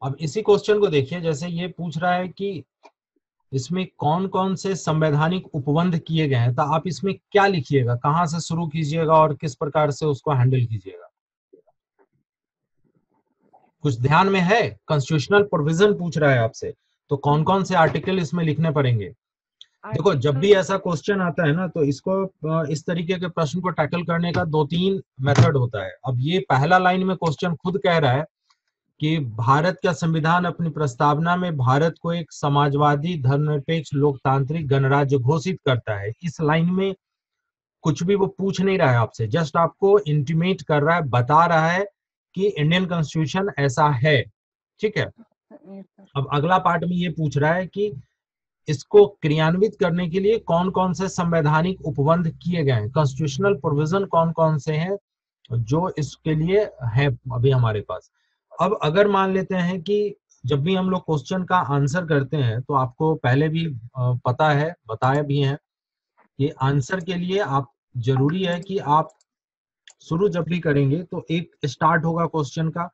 अब इसी क्वेश्चन को देखिए, जैसे ये पूछ रहा है कि इसमें कौन कौन से संवैधानिक उपबंध किए गए हैं, तो आप इसमें क्या लिखिएगा, कहां से शुरू कीजिएगा और किस प्रकार से उसको हैंडल कीजिएगा? कुछ ध्यान में है? कॉन्स्टिट्यूशनल प्रोविजन पूछ रहा है आपसे, तो कौन कौन से आर्टिकल इसमें लिखने पड़ेंगे? देखो, जब भी ऐसा क्वेश्चन आता है ना, तो इसको इस तरीके के प्रश्न को टैकल करने का 2-3 मेथड होता है। अब ये पहला लाइन में क्वेश्चन खुद कह रहा है कि भारत का संविधान अपनी प्रस्तावना में भारत को एक समाजवादी धर्मनिरपेक्ष लोकतांत्रिक गणराज्य घोषित करता है। इस लाइन में कुछ भी वो पूछ नहीं रहा है आपसे, जस्ट आपको इंटीमेट कर रहा है, बता रहा है कि इंडियन कॉन्स्टिट्यूशन ऐसा है। ठीक है। अब अगला पार्ट में ये पूछ रहा है कि इसको क्रियान्वित करने के लिए कौन कौन से संवैधानिक उपबंध किए गए हैं, कॉन्स्टिट्यूशनल प्रोविजन कौन कौन से हैं जो इसके लिए है अभी हमारे पास। अब अगर मान लेते हैं कि जब भी हम लोग क्वेश्चन का आंसर करते हैं, तो आपको पहले भी पता है, बताया भी है कि आंसर के लिए आप जरूरी है कि आप शुरू जब भी करेंगे तो एक स्टार्ट होगा क्वेश्चन का,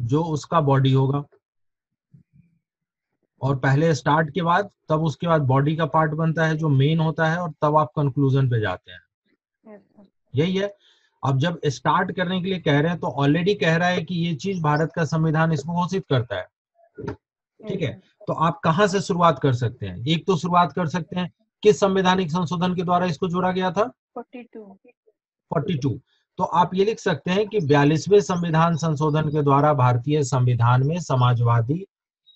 जो उसका बॉडी होगा, और पहले स्टार्ट के बाद तब उसके बाद बॉडी का पार्ट बनता है जो मेन होता है, और तब आप कंक्लूजन पे जाते हैं। यही है। अब जब स्टार्ट करने के लिए कह रहे हैं, तो ऑलरेडी कह रहा है कि ये चीज भारत का संविधान इसको घोषित करता है। ठीक है। तो आप कहां से शुरुआत कर सकते हैं? एक तो शुरुआत कर सकते हैं किस संवैधानिक संशोधन के द्वारा इसको जोड़ा गया था? 42। तो आप ये लिख सकते हैं कि 42वें संविधान संशोधन के द्वारा भारतीय संविधान में समाजवादी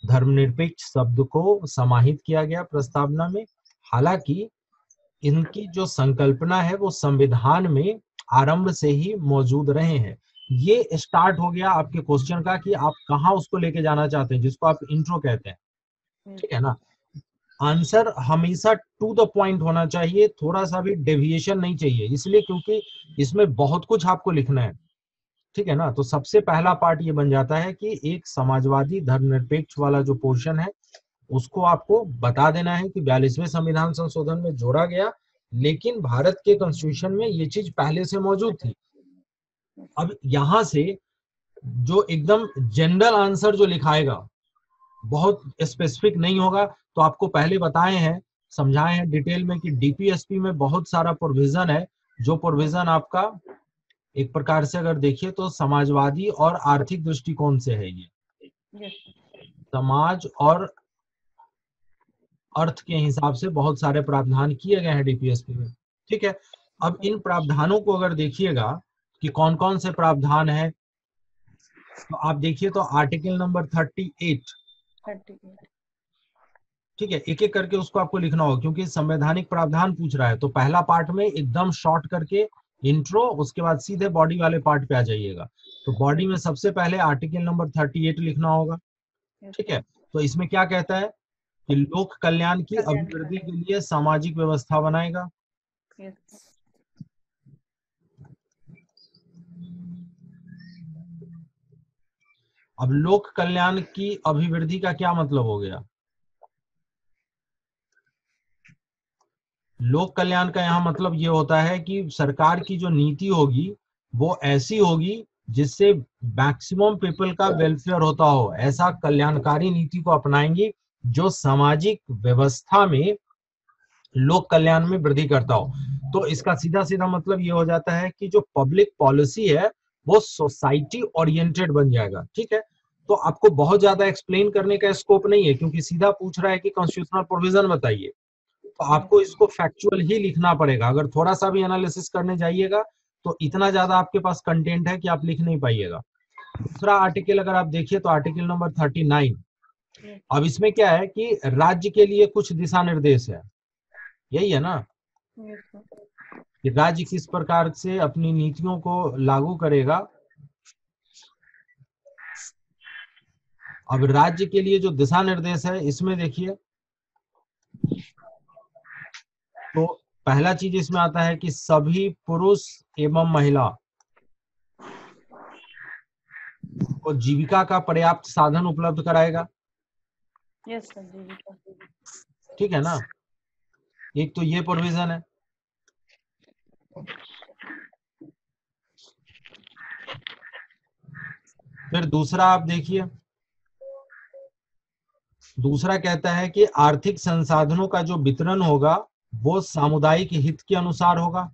धर्मनिरपेक्ष शब्द को समाहित किया गया प्रस्तावना में। हालांकि इनकी जो संकल्पना है वो संविधान में आरंभ से ही मौजूद रहे हैं। ये स्टार्ट हो गया आपके क्वेश्चन का कि आप कहां उसको लेके जाना चाहते हैं, जिसको आप इंट्रो कहते हैं। ठीक है ना। आंसर हमेशा टू द पॉइंट होना चाहिए, थोड़ा सा भी डेविएशन नहीं चाहिए, इसलिए क्योंकि इसमें बहुत कुछ आपको लिखना है। ठीक है ना। तो सबसे पहला पार्ट ये बन जाता है कि एक समाजवादी धर्मनिरपेक्ष वाला जो पोर्शन है उसको आपको बता देना है कि 42वें संविधान संशोधन में जोड़ा गया, लेकिन भारत के कॉन्स्टिट्यूशन में ये चीज पहले से मौजूद थी। अब यहां से जो एकदम जनरल आंसर जो लिखाएगा, बहुत स्पेसिफिक नहीं होगा, तो आपको पहले बताए हैं, समझाए हैं डिटेल में कि डीपीएसपी में बहुत सारा प्रोविजन है, जो प्रोविजन आपका एक प्रकार से अगर देखिए तो समाजवादी और आर्थिक दृष्टिकोण से है। ये समाज और अर्थ के हिसाब से बहुत सारे प्रावधान किए गए हैं डीपीएसपी में। ठीक है। अब इन प्रावधानों को अगर देखिएगा कि कौन कौन से प्रावधान है, तो आप देखिए तो आर्टिकल नंबर 38। ठीक है, एक एक करके उसको आपको लिखना होगा क्योंकि संवैधानिक प्रावधान पूछ रहा है। तो पहला पार्ट में एकदम शॉर्ट करके इंट्रो, उसके बाद सीधे बॉडी वाले पार्ट पे आ जाइएगा। तो बॉडी में सबसे पहले आर्टिकल नंबर 38 लिखना होगा। ठीक है। तो इसमें क्या कहता है कि लोक कल्याण की अभिवृद्धि के लिए सामाजिक व्यवस्था बनाएगा। अब लोक कल्याण की अभिवृद्धि का क्या मतलब हो गया? लोक कल्याण का यहाँ मतलब ये होता है कि सरकार की जो नीति होगी वो ऐसी होगी जिससे मैक्सिमम पीपल का वेलफेयर होता हो, ऐसा कल्याणकारी नीति को अपनाएंगी जो सामाजिक व्यवस्था में लोक कल्याण में वृद्धि करता हो। तो इसका सीधा सीधा मतलब ये हो जाता है कि जो पब्लिक पॉलिसी है वो सोसाइटी ओरिएंटेड बन जाएगा। ठीक है। तो आपको बहुत ज्यादा एक्सप्लेन करने का स्कोप नहीं है, क्योंकि सीधा पूछ रहा है कि कॉन्स्टिट्यूशनल प्रोविजन बताइए, तो आपको इसको फैक्चुअल ही लिखना पड़ेगा। अगर थोड़ा सा भी एनालिसिस करने जाइएगा तो इतना ज्यादा आपके पास कंटेंट है कि आप लिख नहीं पाइएगा। दूसरा आर्टिकल अगर आप देखिए तो आर्टिकल नंबर 39। अब इसमें क्या है कि राज्य के लिए कुछ दिशा निर्देश है, यही है ना, कि राज्य किस प्रकार से अपनी नीतियों को लागू करेगा। अब राज्य के लिए जो दिशा निर्देश है इसमें देखिए, तो पहला चीज इसमें आता है कि सभी पुरुष एवं महिला को जीविका का पर्याप्त साधन उपलब्ध कराएगा। ठीक है ना। एक तो ये प्रोविजन है। फिर दूसरा आप देखिए, दूसरा कहता है कि आर्थिक संसाधनों का जो वितरण होगा वो सामुदायिक हित के अनुसार होगा।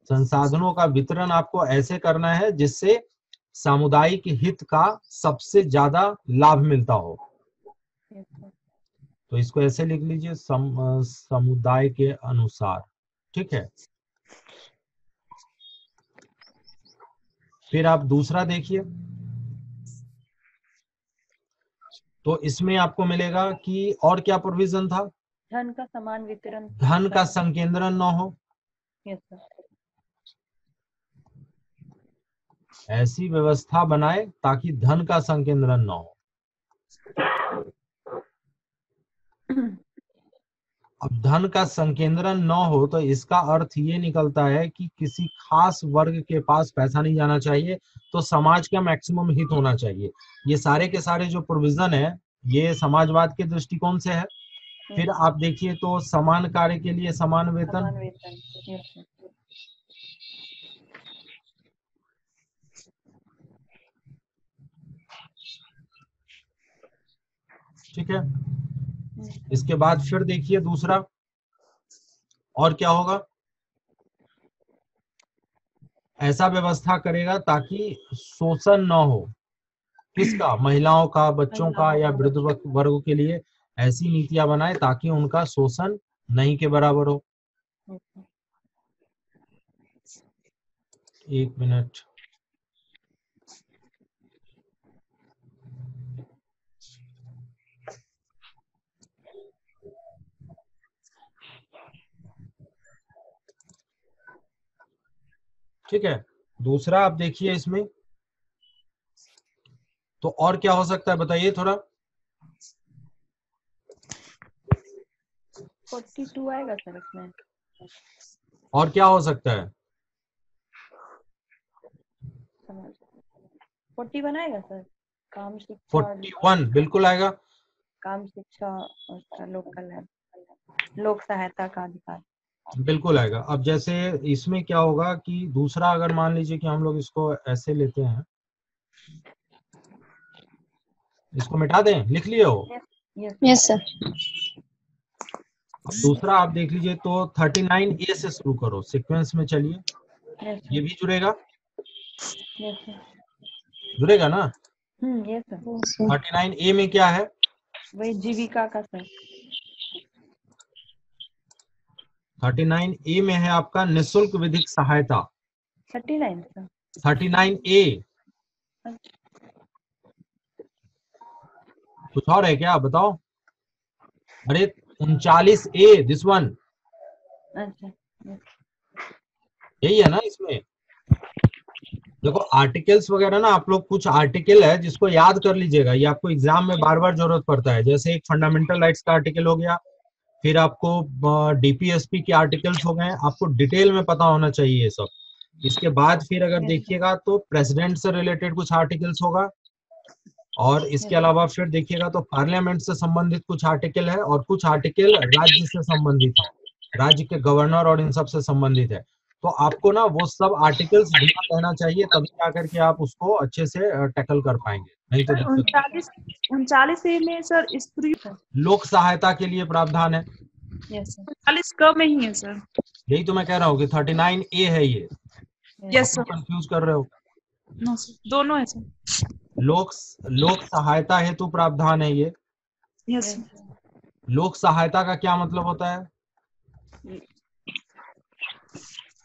संसाधनों का वितरण आपको ऐसे करना है जिससे सामुदायिक हित का सबसे ज्यादा लाभ मिलता हो। तो इसको ऐसे लिख लीजिए, समुदाय के अनुसार। ठीक है। फिर आप दूसरा देखिए, तो इसमें आपको मिलेगा कि और क्या प्रोविजन था? धन का समान वितरण, धन का संकेंद्रण न हो। Yes sir. ऐसी व्यवस्था बनाए ताकि धन का संकेंद्रण न हो। अब धन का संकेंद्रण न हो तो इसका अर्थ ये निकलता है कि किसी खास वर्ग के पास पैसा नहीं जाना चाहिए, तो समाज का मैक्सिमम हित होना चाहिए। ये सारे के सारे जो प्रोविजन है ये समाजवाद के दृष्टिकोण से है। फिर आप देखिए तो समान कार्य के लिए समान वेतन। Yes sir. ठीक है। इसके बाद फिर देखिए दूसरा और क्या होगा, ऐसा व्यवस्था करेगा ताकि शोषण न हो। किसका? महिलाओं का, बच्चों का या वृद्ध वर्ग के लिए ऐसी नीतियां बनाए ताकि उनका शोषण नहीं के बराबर हो। एक मिनट। ठीक है। दूसरा आप देखिए इसमें तो और क्या हो सकता है बताइए थोड़ा। 42 आएगा सर इसमें। और क्या हो सकता है? 41 आएगा सर। काम शिक्षा, 41 बिल्कुल आएगा। काम शिक्षा और लोक कल्याण, लोक सहायता का अधिकार बिल्कुल आएगा। अब जैसे इसमें क्या होगा कि दूसरा अगर मान लीजिए कि हम लोग इसको ऐसे लेते हैं, इसको मिटा दें, लिख लिए हो? Yes sir. अब दूसरा आप देख लीजिए तो 39A से शुरू करो, सीक्वेंस में चलिए। ये भी जुड़ेगा, जुड़ेगा ना? Yes sir. 39A में क्या है? वही जीविका का सर। 39A में है आपका निःशुल्क विधिक सहायता। 39 सर। 39A कुछ और है क्या बताओ? अरे 39A, दिस वन। अच्छा, यही है ना इसमें? देखो आर्टिकल्स वगैरह ना, आप लोग कुछ आर्टिकल है जिसको याद कर लीजिएगा, ये आपको एग्जाम में बार बार जरूरत पड़ता है। जैसे एक फंडामेंटल राइट्स का आर्टिकल हो गया, फिर आपको डीपीएसपी के आर्टिकल्स हो गए, आपको डिटेल में पता होना चाहिए ये सब। इसके बाद फिर अगर देखिएगा तो प्रेसिडेंट से रिलेटेड कुछ आर्टिकल्स होगा, और इसके अलावा फिर देखिएगा तो पार्लियामेंट से संबंधित कुछ आर्टिकल है, और कुछ आर्टिकल राज्य से संबंधित है, राज्य के गवर्नर और इन सब से संबंधित है। तो आपको ना वो सब आर्टिकल्स ध्यान रहना चाहिए, तभी आकर के आप उसको अच्छे से टैकल कर पाएंगे, नहीं तो दिक्कत। 39 में सर स्त्री लोक सहायता के लिए प्रावधान है। Yes sir. 39 क में ही है सर। यही तो मैं कह रहा हूँ कि 39A है ये। Yes sir. कंफ्यूज कर रहे हो? नो सर, दोनों है सर। लोक सहायता हेतु प्रावधान है ये। यस लोक सहायता का क्या मतलब होता है?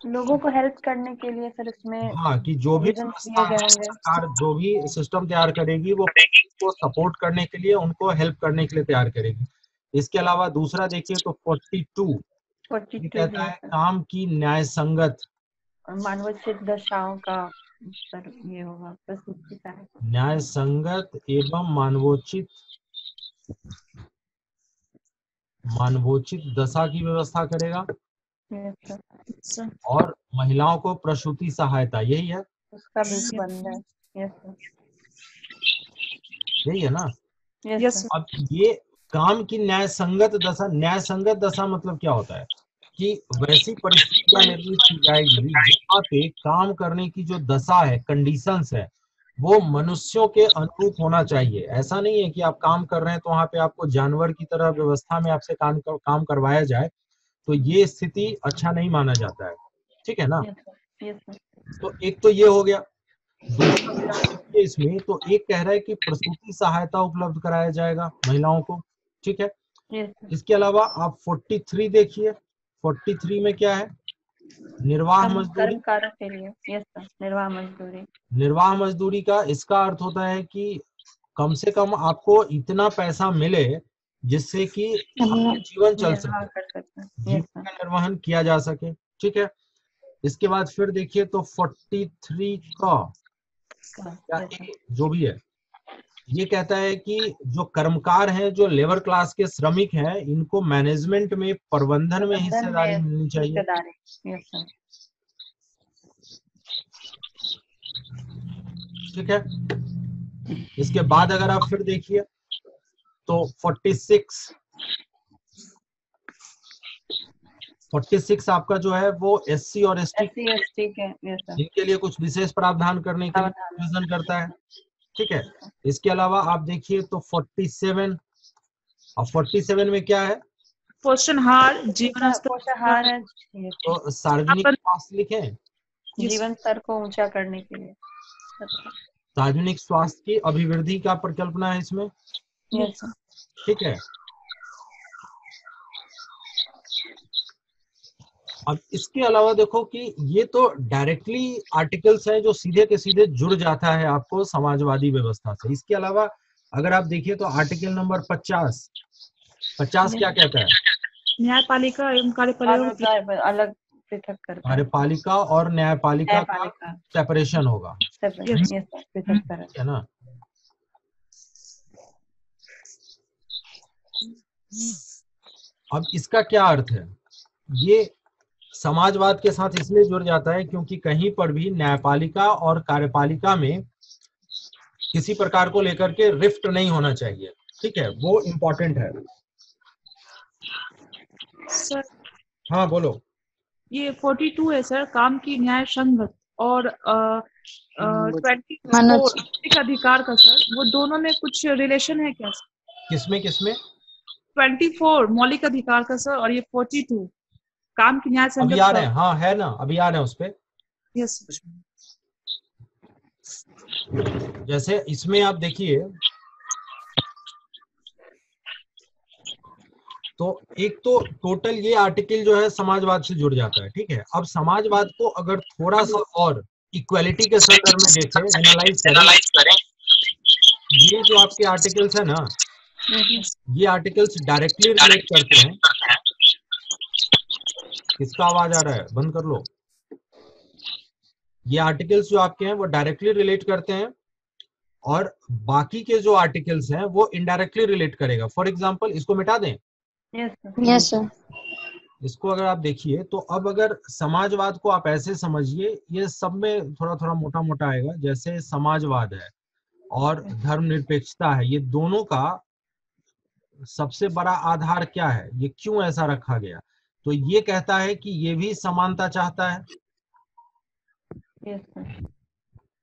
लोगों को हेल्प करने के लिए सर इसमें। हाँ, कि जो भी provisions दिए गए होंगे। सरकार जो भी सिस्टम तैयार करेगी वो को सपोर्ट करने के लिए, उनको हेल्प करने के लिए तैयार करेगी। इसके अलावा दूसरा देखिए तो 42 ये कहता है काम की न्याय संगत, मानवोचित दशाओं का सर ये होगा प्रस्तुति का है। न्याय संगत एवं मानवोचित दशा की व्यवस्था करेगा। सर। और महिलाओं को प्रसूति सहायता, यही है, उसका भी बंद है। Yes sir. यही है ना? Yes sir. अब ये काम की न्याय संगत दशा, न्याय संगत दशा मतलब क्या होता है? कि वैसी परिस्थितियां निर्मित की जाएगी जहाँ पे काम करने की जो दशा है, कंडीशंस है, वो मनुष्यों के अनुरूप होना चाहिए। ऐसा नहीं है कि आप काम कर रहे हैं तो वहां पे आपको जानवर की तरह व्यवस्था में आपसे काम करवाया जाए, तो ये स्थिति अच्छा नहीं माना जाता है। ठीक है ना? तो एक तो ये हो गया। दूसरा फिर आप देखिए इसमें, तो एक कह रहा है कि प्रसूति सहायता उपलब्ध कराया जाएगा महिलाओं को। ठीक है। इसके अलावा आप 43 देखिए। 43 में क्या है? निर्वाह मजदूरी। कर्म कार्य के लिए, यस सर, निर्वाह मजदूरी। निर्वाह मजदूरी का इसका अर्थ होता है कि कम से कम आपको इतना पैसा मिले जिससे कि आपका जीवन चल निर्वाह सके, कर सकते हैं, जीवन यस सर। का निर्वहन किया जा सके। ठीक है। इसके बाद फिर देखिए तो 43 का या जो भी है, ये कहता है कि जो कर्मकार हैं, जो लेबर क्लास के श्रमिक हैं, इनको मैनेजमेंट में, प्रबंधन में हिस्सेदारी मिलनी चाहिए। Yes sir. ठीक है। इसके बाद अगर आप फिर देखिए तो 46 आपका जो है वो SC और ST SC ST के, यस सर, इनके लिए कुछ विशेष प्रावधान करने के लिए प्रोविजन करता है। ठीक है। इसके अलावा आप देखिए तो 47, और 47 में क्या है? पोषणहार, जीवन स्तर, पोषाहार है, तो सार्वजनिक स्वास्थ्य लिखे, जीवन स्तर को ऊंचा करने के लिए। सार्वजनिक स्वास्थ्य की अभिवृद्धि का परिकल्पना है इसमें। Yes sir. ठीक है। अब इसके अलावा देखो कि ये तो डायरेक्टली आर्टिकल्स हैं जो सीधे के सीधे जुड़ जाता है आपको समाजवादी व्यवस्था से। इसके अलावा अगर आप देखिए तो आर्टिकल नंबर 50 क्या कहता है? न्यायपालिका एवं कार्यपालिका अलग पृथक करता है। कार्यपालिका और न्यायपालिका का सेपरेशन होगा, है ना? अब इसका क्या अर्थ है? ये समाजवाद के साथ इसलिए जुड़ जाता है क्योंकि कहीं पर भी न्यायपालिका और कार्यपालिका में किसी प्रकार को लेकर के रिफ्ट नहीं होना चाहिए। ठीक है, वो इम्पोर्टेंट है। सर हाँ बोलो। ये 42 है सर, काम की न्याय संगत, और 24 अधिकार का सर, वो दोनों में कुछ रिलेशन है क्या सर? किसमें 24 मौलिक अधिकार का सर, और ये 42 काम की न्याय संगत। अभी आ रहे हैं, हाँ है ना, अभी आ रहे हैं उस पे। यस। जैसे इसमें आप देखिए तो एक तो टोटल ये आर्टिकल जो है समाजवाद से जुड़ जाता है। ठीक है। अब समाजवाद को अगर थोड़ा सा और इक्वालिटी के संदर्भ में देखें, एनालाइज करें, ये जो आपके आर्टिकल्स है ना, ये आर्टिकल्स डायरेक्टली रिलेट करते हैं। किसका आवाज आ रहा है? बंद कर लो। ये आर्टिकल्स जो आपके हैं वो डायरेक्टली रिलेट करते हैं, और बाकी के जो आर्टिकल्स हैं वो इनडायरेक्टली रिलेट करेगा। फॉर एग्जांपल इसको मिटा दें। Yes sir. इसको अगर आप देखिए तो अब अगर समाजवाद को आप ऐसे समझिए, ये सब में थोड़ा थोड़ा मोटा मोटा आएगा। जैसे समाजवाद है और धर्मनिरपेक्षता है, ये दोनों का सबसे बड़ा आधार क्या है, ये क्यों ऐसा रखा गया? तो ये कहता है कि ये भी समानता चाहता है।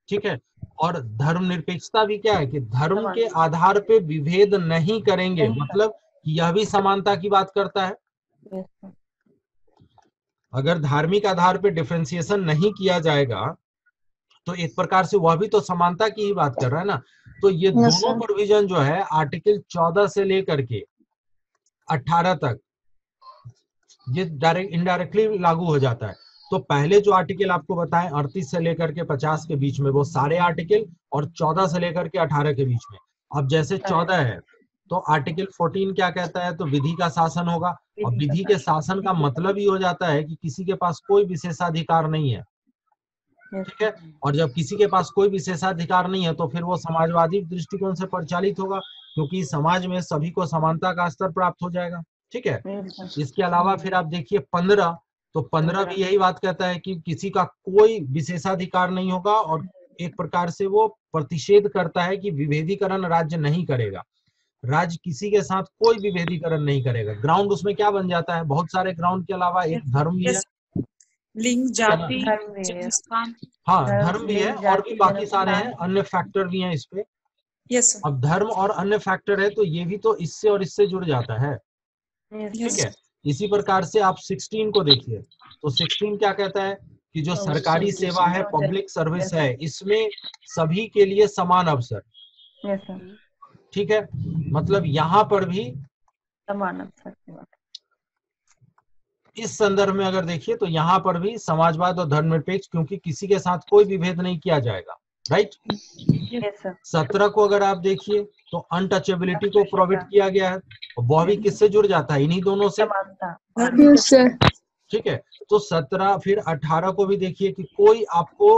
ठीक है। और धर्मनिरपेक्षता भी क्या है कि धर्म के आधार पे विभेद नहीं करेंगे, मतलब यह भी समानता की बात करता है। अगर धार्मिक आधार पे डिफरेंशिएशन नहीं किया जाएगा तो एक प्रकार से वह भी तो समानता की ही बात कर रहा है ना। तो ये दोनों प्रोविजन जो है आर्टिकल 14 से लेकर के 18 तक ये डायरेक्ट इनडायरेक्टली लागू हो जाता है। तो पहले जो आर्टिकल आपको बताएं 38 से लेकर के 50 के बीच में, वो सारे आर्टिकल, और 14 से लेकर के 18 के बीच में। अब जैसे 14 है तो आर्टिकल 14 क्या कहता है? तो विधि का शासन होगा। और विधि के शासन का मतलब ही हो जाता है कि किसी के पास कोई विशेषाधिकार नहीं है। ठीक है। और जब किसी के पास कोई विशेषाधिकार नहीं है तो फिर वो समाजवादी दृष्टिकोण से परिचालित होगा, क्योंकि समाज में सभी को समानता का स्तर प्राप्त हो जाएगा। ठीक है। इसके अलावा फिर आप देखिए 15, तो 15 भी यही बात कहता है कि किसी का कोई विशेषाधिकार नहीं होगा, और एक प्रकार से वो प्रतिषेध करता है कि विभेदीकरण राज्य नहीं करेगा। राज्य किसी के साथ कोई भी भेदीकरण नहीं करेगा। ग्राउंड उसमें क्या बन जाता है, बहुत सारे ग्राउंड के अलावा एक धर्म भी है, लिंग, जाति, धर्म भी है, जन्मस्थान। हाँ धर्म भी है लिंग, और भी जाति, बाकी सारे हैं, जन्मस्थान। अन्य फैक्टर भी हैं इस पे। Yes sir. अब धर्म और अन्य फैक्टर है तो ये भी तो इससे और इससे जुड़ जाता है, Yes, ठीक है। इसी प्रकार से आप 16 को देखिए, तो 16 क्या कहता है कि जो सरकारी सेवा है, पब्लिक सर्विस है, इसमें सभी के लिए समान अवसर, yes sir, ठीक है। मतलब यहाँ पर भी समान अवसर की बात। इस संदर्भ में अगर देखिए तो यहाँ पर भी समाजवाद और धर्मनिरपेक्ष, क्योंकि किसी के साथ कोई भी भेद नहीं किया जाएगा, राइट। Yes sir, 17 को अगर आप देखिए तो अनटचेबिलिटी को प्रोविट किया गया है, और वह भी किससे जुड़ जाता है, इन्हीं दोनों से, समानता। Yes, sir. ठीक है। तो 17 फिर 18 को भी देखिए कि कोई आपको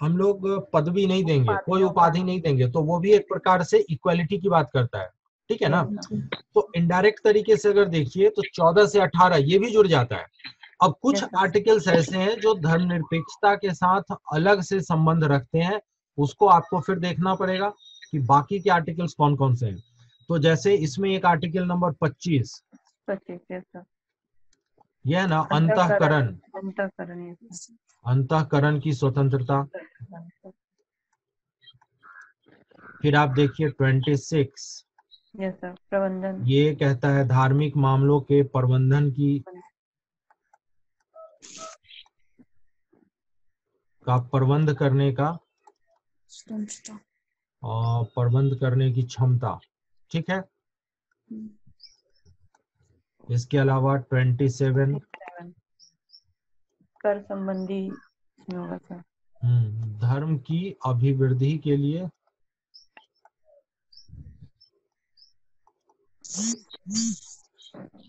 हम लोग पदवी नहीं देंगे, कोई उपाधि नहीं देंगे, तो वो भी एक प्रकार से इक्वालिटी की बात करता है, ठीक है ना। तो इनडायरेक्ट तरीके से अगर देखिए तो 14 से 18 ये भी जुड़ जाता है। अब कुछ आर्टिकल्स ऐसे हैं जो धर्मनिरपेक्षता के साथ अलग से संबंध रखते हैं, उसको आपको फिर देखना पड़ेगा कि बाकी के आर्टिकल्स कौन कौन से हैं। तो जैसे इसमें एक आर्टिकल नंबर 25, 25, yes sir, यह है ना अंतःकरण, अंतःकरण, yes sir, अंतःकरण की स्वतंत्रता। फिर आप देखिए 26, yes sir, प्रबंधन, ये कहता है धार्मिक मामलों के प्रबंधन की प्रबंध करने का और प्रबंध करने की क्षमता, ठीक है। इसके अलावा 27, कर संबंधी होगा सर, धर्म की अभिवृद्धि के लिए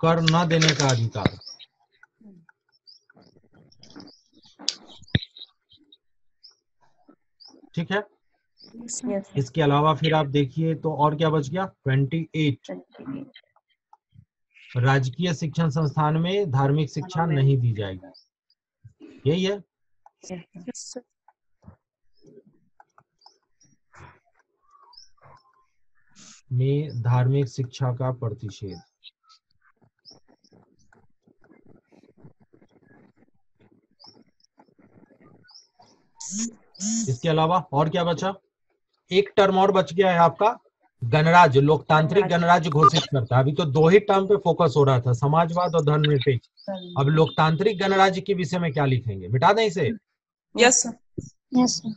कर न देने का अधिकार, ठीक है। yes sir, इसके अलावा फिर आप देखिए तो और क्या बच गया, 28, राजकीय शिक्षण संस्थान में धार्मिक शिक्षा नहीं दी जाएगी, यही है। yes sir, में धार्मिक शिक्षा का प्रतिषेध, इसके अलावा और क्या बचा, एक टर्म और बच गया है आपका, गणराज्य, लोकतांत्रिक गणराज्य घोषित करता है। अभी तो दो ही टर्म पे फोकस हो रहा था, समाजवाद और धर्मनिरपेक्ष। अब लोकतांत्रिक गणराज्य के विषय में क्या लिखेंगे, मिटा दें इसे। Yes sir. Yes, sir.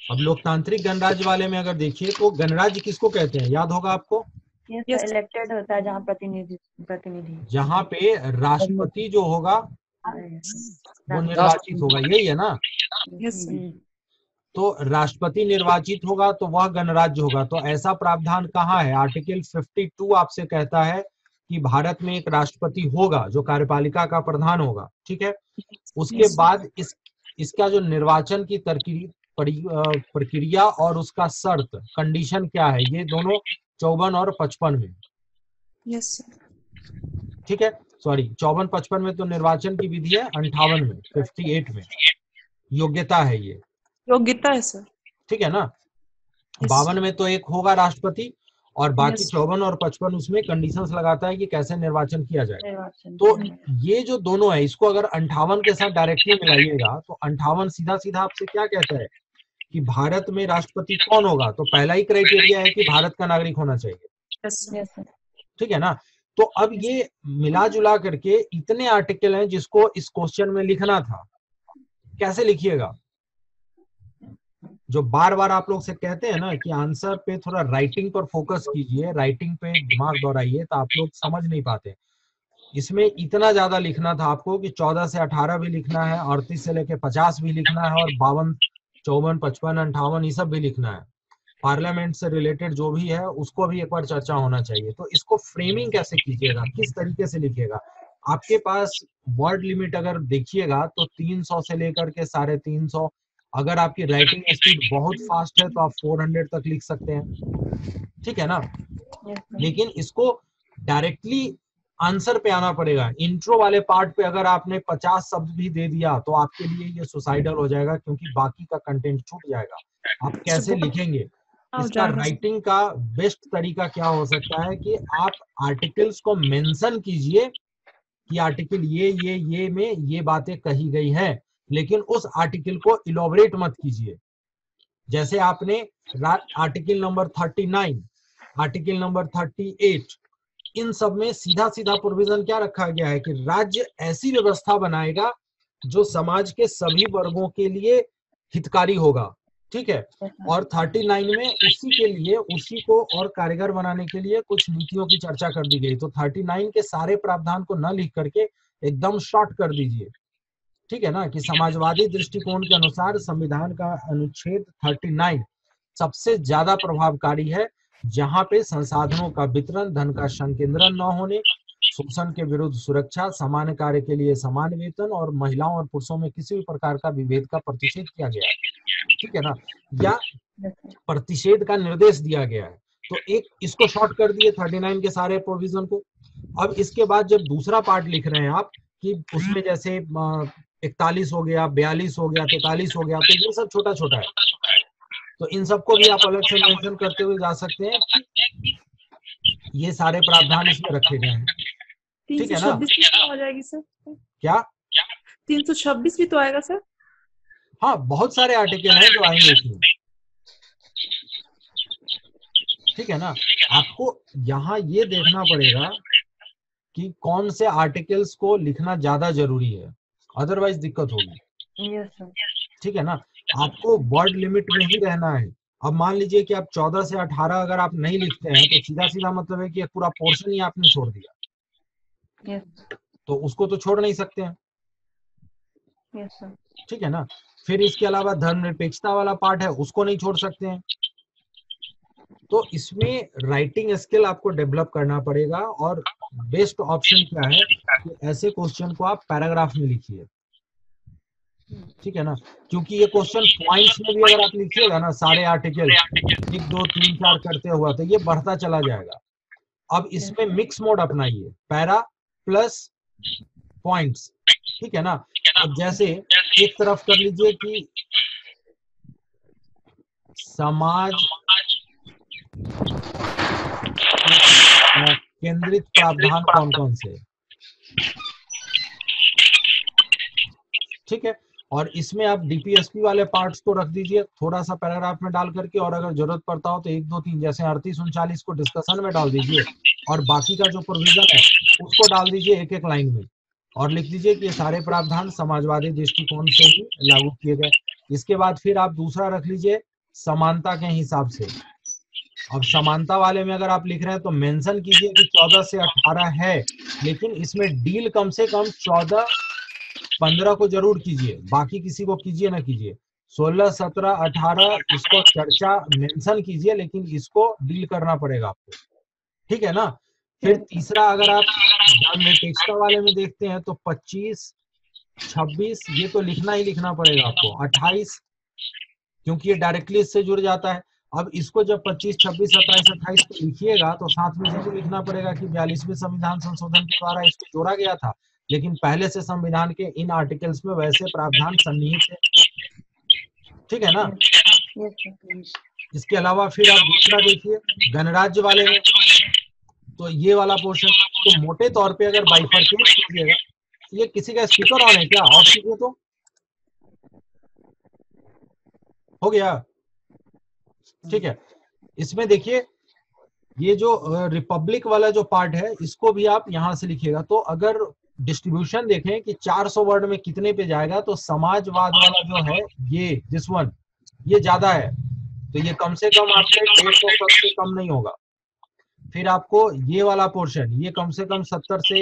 अब लोकतांत्रिक गणराज्य वाले में अगर देखिए तो गणराज्य किसको कहते हैं, याद होगा आपको, yes sir, इलेक्टेड होता है जहाँ प्रतिनिधि जहाँ पे राष्ट्रपति जो होगा वो निर्वाचित होगा, यही है ना। Yes sir. तो राष्ट्रपति निर्वाचित होगा तो वह गणराज्य होगा। तो ऐसा प्रावधान कहाँ है, आर्टिकल 52 आपसे कहता है कि भारत में एक राष्ट्रपति होगा जो कार्यपालिका का प्रधान होगा, ठीक है। उसके बाद इसका जो निर्वाचन की प्रक्रिया और उसका शर्त, कंडीशन क्या है, ये दोनों 54 और 55 में, यस सर। ठीक है। सॉरी 54-55 में तो निर्वाचन की विधि है, 58 में 58 में योग्यता है ये, योग्यता है सर, ठीक है ना। 52 में तो एक होगा राष्ट्रपति और बाकी 54 और 55 उसमें कंडीशंस लगाता है कि कैसे निर्वाचन किया जाए। तो ये जो दोनों है इसको अगर 58 के साथ डायरेक्टली मिलाइएगा तो 58 सीधा सीधा आपसे क्या कहता है कि भारत में राष्ट्रपति कौन होगा, तो पहला ही क्राइटेरिया है कि भारत का नागरिक होना चाहिए, ठीक है ना। तो अब ये मिला जुला करके इतने आर्टिकल हैं जिसको इस क्वेश्चन में लिखना था, कैसे लिखिएगा। जो बार बार आप लोग से कहते हैं ना कि आंसर पे थोड़ा राइटिंग पर फोकस कीजिए, राइटिंग पे दिमाग दौड़ाइए, तो आप लोग समझ नहीं पाते। इसमें इतना ज्यादा लिखना था आपको कि 14 से 18 भी लिखना है, 38 से लेके 50 भी लिखना है, और 52, 54, 55, 58 ये सब भी लिखना है। पार्लियामेंट से रिलेटेड जो भी है उसको भी एक बार चर्चा होना चाहिए। तो इसको फ्रेमिंग कैसे कीजिएगा, किस तरीके से लिखिएगा। आपके पास वर्ड लिमिट अगर देखिएगा तो 300 से लेकर के 350, अगर आपकी राइटिंग स्पीड बहुत फास्ट है तो आप 400 तक लिख सकते हैं, ठीक है ना। लेकिन इसको डायरेक्टली आंसर पे आना पड़ेगा। इंट्रो वाले पार्ट पे अगर आपने 50 शब्द भी दे दिया तो आपके लिए ये सुसाइडल हो जाएगा, क्योंकि बाकी का कंटेंट छूट जाएगा। आप कैसे लिखेंगे, इसका राइटिंग का बेस्ट तरीका क्या हो सकता है कि आप आर्टिकल्स को मेंशन कीजिए कि आर्टिकल ये में ये बातें कही गई हैं, लेकिन उस आर्टिकल को इलॉबरेट मत कीजिए। जैसे आपने आर्टिकल नंबर 39, आर्टिकल नंबर 38, इन सब में सीधा सीधा प्रोविजन क्या रखा गया है कि राज्य ऐसी व्यवस्था बनाएगा जो समाज के सभी वर्गों के लिए हितकारी होगा, ठीक है। और 39 में उसी के लिए, उसी को और कारगर बनाने के लिए कुछ नीतियों की चर्चा कर दी गई। तो 39 के सारे प्रावधान को न लिख करके एकदम शॉर्ट कर दीजिए, ठीक है ना, कि समाजवादी दृष्टिकोण के अनुसार संविधान का अनुच्छेद 39 सबसे ज्यादा प्रभावकारी है, जहां पे संसाधनों का वितरण, धन का संकेंद्रण न होने, शोषण के विरुद्ध सुरक्षा, समान कार्य के लिए समान वेतन और महिलाओं और पुरुषों में किसी भी प्रकार का विभेद का प्रतिषेध किया गया है, ठीक है ना, या प्रतिषेध का निर्देश दिया गया है। तो एक इसको शॉर्ट कर दिए 39 के सारे प्रोविजन को। अब इसके बाद जब दूसरा पार्ट लिख रहे हैं आप कि उसमें जैसे 41 हो गया, 42 हो गया, 43 हो गया, तो ये सब छोटा छोटा है, तो इन सबको भी आप अलग से मेंशन करते हुए जा सकते हैं कि ये सारे प्रावधान इसमें रखे गए हैं, ठीक है ना। 326 हो जाएगी सर? क्या 326 भी तो आएगा सर? हाँ, बहुत सारे आर्टिकल हैं जो आएंगे इसमें, ठीक है ना। आपको यहाँ ये देखना पड़ेगा कि कौन से आर्टिकल्स को लिखना ज्यादा जरूरी है, अदरवाइज दिक्कत होगी, ठीक है ना। आपको वर्ड लिमिट में ही रहना है। अब मान लीजिए कि आप 14 से 18 अगर आप नहीं लिखते हैं तो सीधा सीधा मतलब है कि एक पूरा पोर्शन ही आपने छोड़ दिया, तो उसको तो छोड़ नहीं सकते हैं, ठीक है ना। फिर इसके अलावा धर्मनिरपेक्षता वाला पार्ट है, उसको नहीं छोड़ सकते हैं। तो इसमें राइटिंग स्किल आपको डेवलप करना पड़ेगा, और बेस्ट ऑप्शन क्या है कि ऐसे क्वेश्चन को आप पैराग्राफ में लिखिए, ठीक है ना, क्योंकि ये क्वेश्चन पॉइंट्स में भी अगर आप लिखिएगा ना सारे आर्टिकल 1 2 3 4 करते हुआ, तो ये बढ़ता चला जाएगा। अब इसमें मिक्स मोड अपनाइए, पैरा प्लस पॉइंट्स, ठीक है ना। अब जैसे एक तरफ कर लीजिए कि समाज केंद्रित प्रावधान कौन कौन से, ठीक है, और इसमें आप डीपीएसपी वाले पार्ट्स को रख दीजिए थोड़ा सा पैराग्राफ में डाल करके, और अगर जरूरत पड़ता हो तो 1 2 3 जैसे 38 39 को डिस्कशन में डाल दीजिए, और बाकी का जो प्रोविजन है उसको डाल दीजिए एक एक लाइन में, और लिख दीजिए कि ये सारे प्रावधान समाजवादी दृष्टिकोण से ही लागू किए गए। इसके बाद फिर आप दूसरा रख लीजिए समानता के हिसाब से। अब समानता वाले में अगर आप लिख रहे हैं तो मेंशन कीजिए कि 14 से 18 है, लेकिन इसमें डील कम से कम 14 15 को जरूर कीजिए, बाकी किसी को कीजिए ना कीजिए। 16 17 18 इसको चर्चा मेंशन कीजिए, लेकिन इसको डील करना पड़ेगा आपको, ठीक है ना। फिर तीसरा अगर आप धर्मनिरपेक्षता वाले में देखते हैं तो 25 26 ये तो लिखना ही लिखना पड़ेगा आपको, 28 क्योंकि ये डायरेक्टली इससे जुड़ जाता है। अब इसको जब 25 26 27 28 को लिखिएगा तो साथ में जरूर लिखना पड़ेगा कि 42वें संविधान संशोधन के द्वारा इसको जोड़ा गया था, लेकिन पहले से संविधान के इन आर्टिकल्स में वैसे प्रावधान सन्निहित है, ठीक है ना। इसके अलावा फिर आप दूसरा देखिए गणराज्य वाले में, तो ये वाला पोर्शन तो मोटे तौर पे अगर बाइफरकेट कीजिएगा, ये किसी का स्पीकर ऑन है क्या, ऑफ कीजिए तो हो गया, ठीक है। इसमें देखिए ये जो रिपब्लिक वाला जो पार्ट है इसको भी आप यहां से लिखिएगा, तो अगर डिस्ट्रीब्यूशन देखें कि 400 वर्ड में कितने पे जाएगा, तो समाजवाद वाला जो है ये दिस वन ये ज्यादा है, तो ये कम से कम आपके 150 पद से कम नहीं होगा। फिर आपको ये वाला पोर्शन ये कम से कम 70 से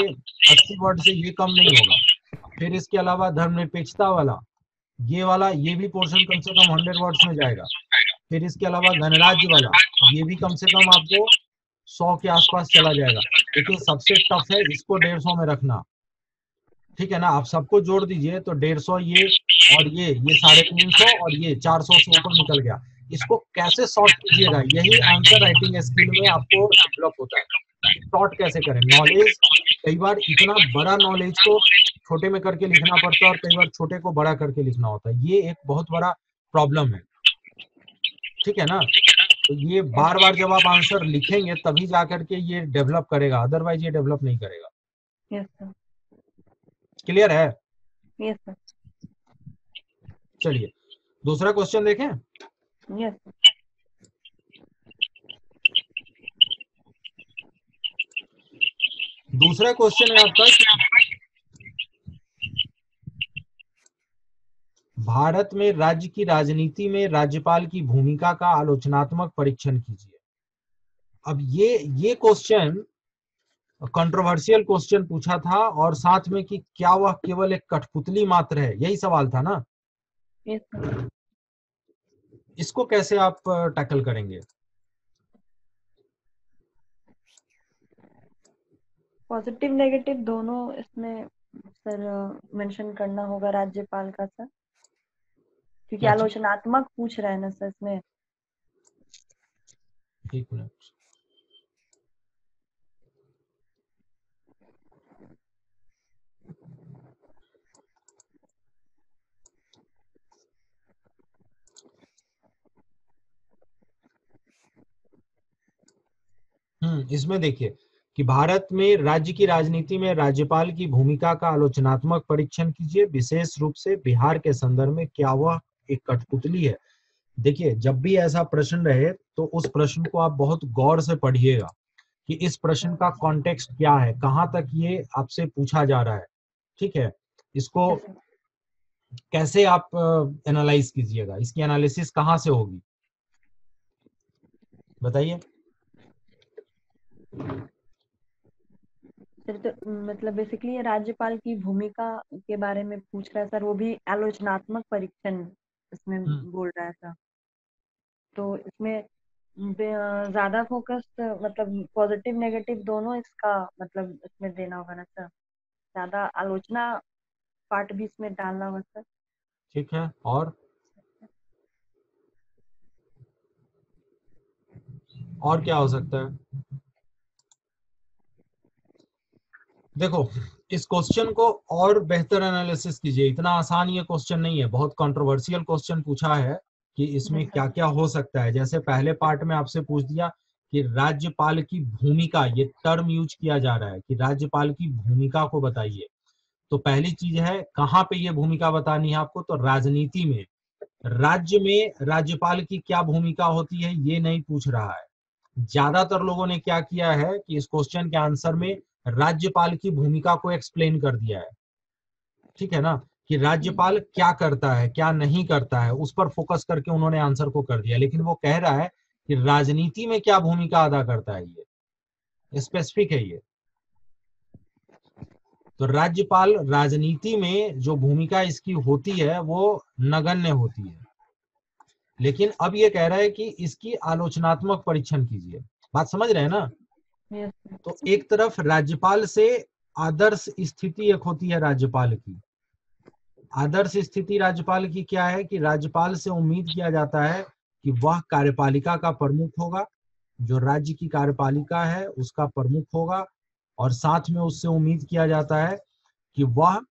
80 वर्ड से ये कम नहीं होगा। फिर इसके अलावा धर्मनिरपेक्षता वाला ये वाला ये भी पोर्शन कम से कम 100 वर्ड्स में जाएगा। फिर इसके अलावा गणराज्य वाला ये भी कम से कम आपको 100 के आसपास चला जाएगा, लेकिन सबसे टफ है इसको 150 में रखना, ठीक है ना। आप सबको जोड़ दीजिए तो 150 ये और ये 350 और ये 400 से ऊपर निकल गया। इसको कैसे सॉर्ट कीजिएगा, यही आंसर राइटिंग स्किल में आपको डेवलप होता है। सॉर्ट कैसे करें, नॉलेज कई बार इतना बड़ा नॉलेज को छोटे में करके लिखना पड़ता है और कई बार छोटे को बड़ा करके लिखना होता है, ये एक बहुत बड़ा प्रॉब्लम है, ठीक है ना। तो ये बार बार जब आप आंसर लिखेंगे तभी जाकर के ये डेवलप करेगा, अदरवाइज ये डेवलप नहीं करेगा। Yes sir. क्लियर है? Yes sir. चलिए दूसरा क्वेश्चन देखें। Yes sir. दूसरा क्वेश्चन है आपका, भारत में राज्य की राजनीति में राज्यपाल की भूमिका का आलोचनात्मक परीक्षण कीजिए। अब ये क्वेश्चन कंट्रोवर्शियल क्वेश्चन पूछा था, और साथ में कि क्या वह केवल एक कठपुतली मात्र है, यही सवाल था ना। Yes sir. इसको कैसे आप टैकल करेंगे? पॉजिटिव नेगेटिव दोनों इसमें सर मेंशन करना होगा राज्यपाल का सर, क्योंकि अच्छा, आलोचनात्मक पूछ रहे हैं ना सर इसमें। एक मिनट। इसमें देखिए कि भारत में राज्य की राजनीति में राज्यपाल की भूमिका का आलोचनात्मक परीक्षण कीजिए, विशेष रूप से बिहार के संदर्भ में क्या वह एक कठपुतली है। देखिए जब भी ऐसा प्रश्न रहे तो उस प्रश्न को आप बहुत गौर से पढ़िएगा कि इस प्रश्न का कॉन्टेक्स्ट क्या है, कहाँ तक ये आपसे पूछा जा रहा है। ठीक है, इसको यस सर। कैसे आप एनालाइज कीजिएगा, इसकी एनालिसिस कहाँ से होगी बताइए। सर तो मतलब बेसिकली ये राज्यपाल की भूमिका के बारे में पूछ रहा है सर, वो भी आलोचनात्मक परीक्षण इसमें बोल रहा है सर। तो इसमें ज्यादा फोकस मतलब पॉजिटिव नेगेटिव दोनों इसका मतलब इसमें देना होगा ना सर, ज्यादा आलोचना पार्ट भी इसमें डालना होगा सर। ठीक है, और क्या हो सकता है? देखो इस क्वेश्चन को और बेहतर एनालिसिस कीजिए, इतना आसान ये क्वेश्चन नहीं है, बहुत कंट्रोवर्शियल क्वेश्चन पूछा है कि इसमें क्या क्या हो सकता है। जैसे पहले पार्ट में आपसे पूछ दिया कि राज्यपाल की भूमिका, ये टर्म यूज किया जा रहा है कि राज्यपाल की भूमिका को बताइए। तो पहली चीज है कहाँ पे ये भूमिका बतानी है आपको, तो राजनीति में। राज्य में राज्यपाल की क्या भूमिका होती है ये नहीं पूछ रहा है। ज्यादातर लोगों ने क्या किया है कि इस क्वेश्चन के आंसर में राज्यपाल की भूमिका को एक्सप्लेन कर दिया है। ठीक है ना, कि राज्यपाल क्या करता है क्या नहीं करता है उस पर फोकस करके उन्होंने आंसर को कर दिया, लेकिन वो कह रहा है कि राजनीति में क्या भूमिका अदा करता है, ये स्पेसिफिक है ये। तो राज्यपाल राजनीति में जो भूमिका इसकी होती है वो नगण्य होती है, लेकिन अब ये कह रहा है कि इसकी आलोचनात्मक परीक्षण कीजिए। बात समझ रहे हैं ना? Yes sir. तो एक तरफ राज्यपाल से आदर्श स्थिति एक होती है राज्यपाल की। आदर्श स्थिति राज्यपाल की क्या है कि राज्यपाल से उम्मीद किया जाता है कि वह कार्यपालिका का प्रमुख होगा, जो राज्य की कार्यपालिका है उसका प्रमुख होगा, और साथ में उससे उम्मीद किया जाता है कि वह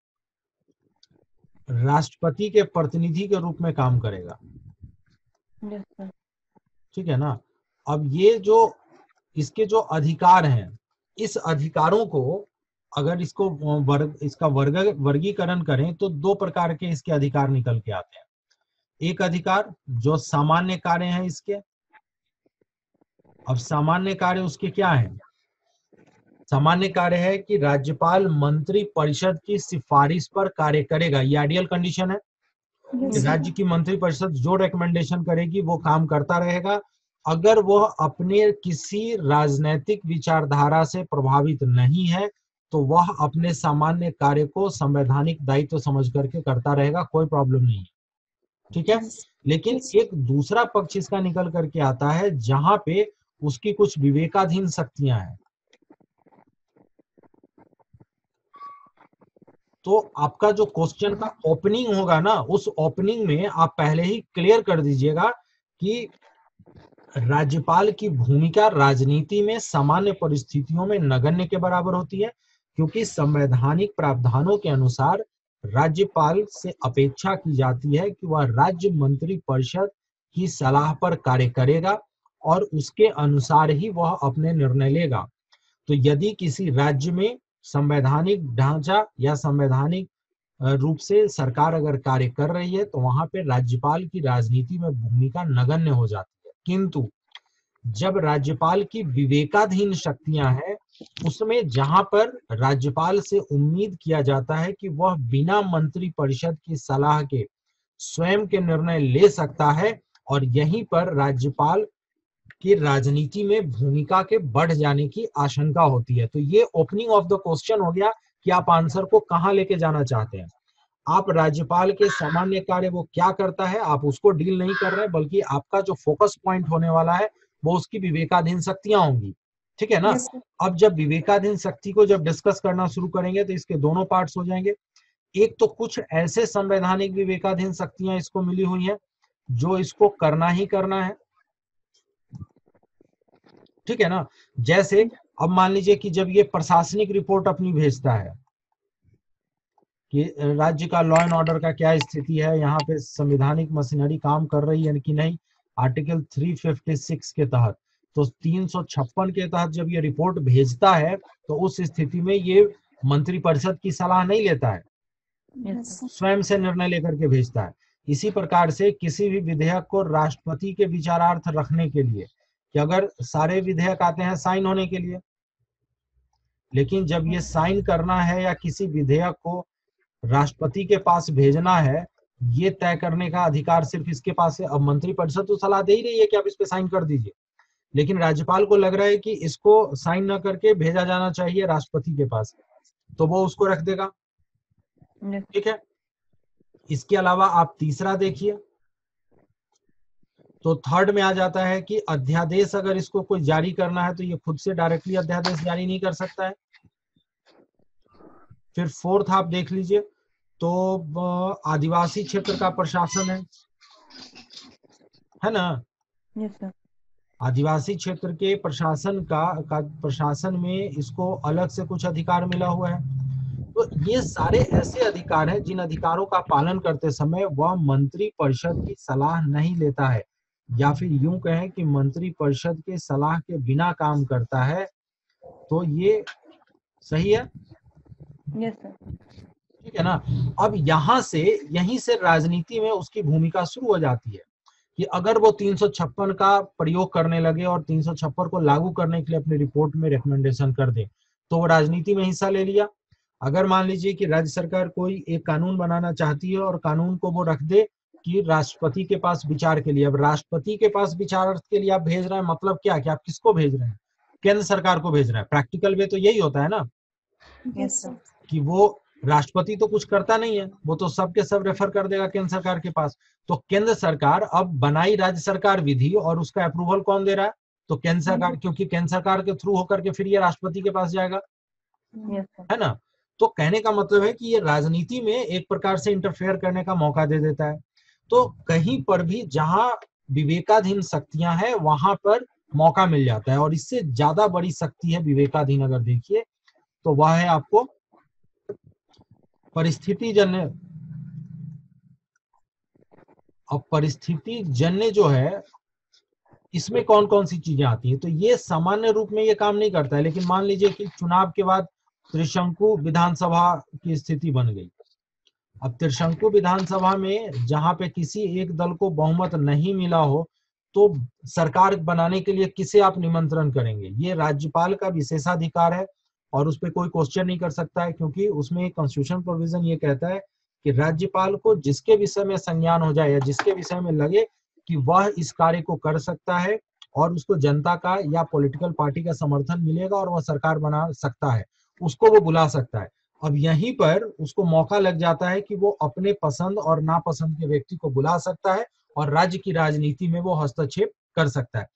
राष्ट्रपति के प्रतिनिधि के रूप में काम करेगा। Yes sir. ठीक है ना। अब ये जो इसके जो अधिकार हैं, इस अधिकारों को अगर इसको इसका वर्गीकरण करें तो दो प्रकार के इसके अधिकार निकल के आते हैं। एक अधिकार जो सामान्य कार्य हैं इसके। अब सामान्य कार्य उसके क्या है? सामान्य कार्य है कि राज्यपाल मंत्री परिषद की सिफारिश पर कार्य करेगा। ये आइडियल कंडीशन है कि राज्य की मंत्री परिषद जो रिकमेंडेशन करेगी वो काम करता रहेगा। अगर वह अपने किसी राजनीतिक विचारधारा से प्रभावित नहीं है तो वह अपने सामान्य कार्य को संवैधानिक दायित्व समझ करके करता रहेगा, कोई प्रॉब्लम नहीं है। ठीक है, लेकिन एक दूसरा पक्ष इसका निकल करके आता है जहां पे उसकी कुछ विवेकाधीन शक्तियां हैं। तो आपका जो क्वेश्चन का ओपनिंग होगा ना, उस ओपनिंग में आप पहले ही क्लियर कर दीजिएगा कि राज्यपाल की भूमिका राजनीति में सामान्य परिस्थितियों में नगण्य के बराबर होती है, क्योंकि संवैधानिक प्रावधानों के अनुसार राज्यपाल से अपेक्षा की जाती है कि वह राज्य मंत्री परिषद की सलाह पर कार्य करेगा और उसके अनुसार ही वह अपने निर्णय लेगा। तो यदि किसी राज्य में संवैधानिक ढांचा या संवैधानिक रूप से सरकार अगर कार्य कर रही है तो वहां पे राज्यपाल की राजनीति में भूमिका नगण्य हो जाती है। किंतु जब राज्यपाल की विवेकाधीन शक्तियां हैं, उसमें जहां पर राज्यपाल से उम्मीद किया जाता है कि वह बिना मंत्री परिषद की सलाह के स्वयं के निर्णय ले सकता है, और यहीं पर राज्यपाल की राजनीति में भूमिका के बढ़ जाने की आशंका होती है। तो ये ओपनिंग ऑफ द क्वेश्चन हो गया कि आप आंसर को कहां लेके जाना चाहते हैं। आप राज्यपाल के सामान्य कार्य वो क्या करता है आप उसको डील नहीं कर रहे, बल्कि आपका जो फोकस पॉइंट होने वाला है वो उसकी विवेकाधीन शक्तियां होंगी। ठीक है ना? Yes, sir. अब जब विवेकाधीन शक्ति को जब डिस्कस करना शुरू करेंगे तो इसके दोनों पार्ट्स हो जाएंगे। एक तो कुछ ऐसे संवैधानिक विवेकाधीन शक्तियां इसको मिली हुई हैं जो इसको करना ही करना है। ठीक है ना? जैसे अब मान लीजिए कि जब ये प्रशासनिक रिपोर्ट अपनी भेजता है कि राज्य का लॉ एंड ऑर्डर का क्या स्थिति है, यहाँ पे संवैधानिक मशीनरी काम कर रही है कि नहीं, आर्टिकल 356 के तहत, तो 356 के तहत जब ये रिपोर्ट भेजता है तो उस स्थिति में ये मंत्रिपरिषद की सलाह नहीं लेता है, स्वयं से निर्णय लेकर के भेजता है। इसी प्रकार से किसी भी विधेयक को राष्ट्रपति के विचारार्थ रखने के लिए, कि अगर सारे विधेयक आते हैं साइन होने के लिए, लेकिन जब ये साइन करना है या किसी विधेयक को राष्ट्रपति के पास भेजना है, ये तय करने का अधिकार सिर्फ इसके पास है। अब मंत्रिपरिषद तो सलाह दे ही रही है कि आप इस पे साइन कर दीजिए, लेकिन राज्यपाल को लग रहा है कि इसको साइन न करके भेजा जाना चाहिए राष्ट्रपति के पास, तो वो उसको रख देगा। ठीक है। इसके अलावा आप तीसरा देखिए, तो थर्ड में आ जाता है कि अध्यादेश अगर इसको कोई जारी करना है तो ये खुद से डायरेक्टली अध्यादेश जारी नहीं कर सकता है। फिर फोर्थ आप देख लीजिए, तो आदिवासी क्षेत्र का प्रशासन है ना? Yes sir. आदिवासी क्षेत्र के प्रशासन का प्रशासन में इसको अलग से कुछ अधिकार मिला हुआ है। तो ये सारे ऐसे अधिकार हैं जिन अधिकारों का पालन करते समय वह मंत्री परिषद की सलाह नहीं लेता है, या फिर यूं कहें कि मंत्री परिषद के सलाह के बिना काम करता है। तो ये सही है? Yes sir. ठीक है ना? अब यहीं से राजनीति में उसकी भूमिका शुरू हो जाती है कि अगर वो 356 का प्रयोग करने लगे और 356 को लागू करने के लिए अपनी रिपोर्ट में रिकमेंडेशन कर दे, तो वो राजनीति में हिस्सा ले लिया। अगर मान लीजिए कि राज्य सरकार कोई एक कानून बनाना चाहती है और कानून को वो रख दे कि राष्ट्रपति के पास विचार के लिए, अब राष्ट्रपति के पास विचार के लिए आप भेज रहे हैं, मतलब क्या कि आप किसको भेज रहे हैं? केंद्र सरकार को भेज रहे हैं। प्रैक्टिकल वे तो यही होता है ना, यस सर। कि वो राष्ट्रपति तो कुछ करता नहीं है, वो तो सबके सब रेफर कर देगा केंद्र सरकार के पास। तो केंद्र सरकार अब बनाई राज्य सरकार विधि और उसका अप्रूवल कौन दे रहा है? तो केंद्र सरकार, क्योंकि केंद्र सरकार के थ्रू होकर के फिर ये राष्ट्रपति के पास जाएगा। Yes sir. है ना? तो कहने का मतलब है कि ये राजनीति में एक प्रकार से इंटरफेयर करने का मौका दे देता है। तो कहीं पर भी जहां विवेकाधीन शक्तियां हैं वहां पर मौका मिल जाता है, और इससे ज्यादा बड़ी शक्ति है विवेकाधीन अगर देखिए तो वह है आपको परिस्थिति जन्य। अब परिस्थिति जन्य जो है, इसमें कौन कौन सी चीजें आती हैं? तो ये सामान्य रूप में ये काम नहीं करता है, लेकिन मान लीजिए कि चुनाव के बाद त्रिशंकु विधानसभा की स्थिति बन गई। अब त्रिशंकु विधानसभा में जहां पे किसी एक दल को बहुमत नहीं मिला हो, तो सरकार बनाने के लिए किसे आप निमंत्रण करेंगे? ये राज्यपाल का विशेषाधिकार है और उस पर कोई क्वेश्चन नहीं कर सकता है, क्योंकि उसमें कॉन्स्टिट्यूशन प्रोविजन ये कहता है कि राज्यपाल को जिसके विषय में संज्ञान हो जाए या जिसके विषय में लगे कि वह इस कार्य को कर सकता है और उसको जनता का या पॉलिटिकल पार्टी का समर्थन मिलेगा और वह सरकार बना सकता है, उसको वो बुला सकता है। अब यहीं पर उसको मौका लग जाता है कि वो अपने पसंद और नापसंद के व्यक्ति को बुला सकता है और राज्य की राजनीति में वो हस्तक्षेप कर सकता है।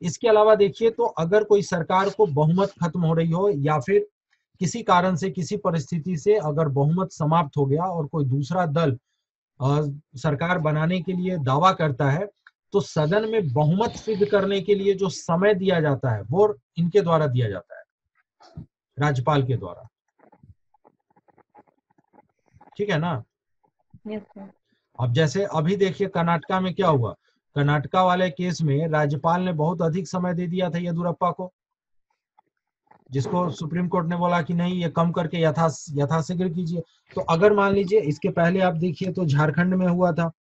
इसके अलावा देखिए, तो अगर कोई सरकार को बहुमत खत्म हो रही हो या फिर किसी कारण से, किसी परिस्थिति से अगर बहुमत समाप्त हो गया और कोई दूसरा दल सरकार बनाने के लिए दावा करता है, तो सदन में बहुमत सिद्ध करने के लिए जो समय दिया जाता है वो इनके द्वारा दिया जाता है, राज्यपाल के द्वारा। ठीक है ना? Yes sir. अब जैसे अभी देखिए कर्नाटका में क्या हुआ, कर्नाटका वाले केस में राज्यपाल ने बहुत अधिक समय दे दिया था येदियुरप्पा को, जिसको सुप्रीम कोर्ट ने बोला कि नहीं ये कम करके यथाशीघ्र कीजिए। तो अगर मान लीजिए इसके पहले आप देखिए तो झारखंड में हुआ था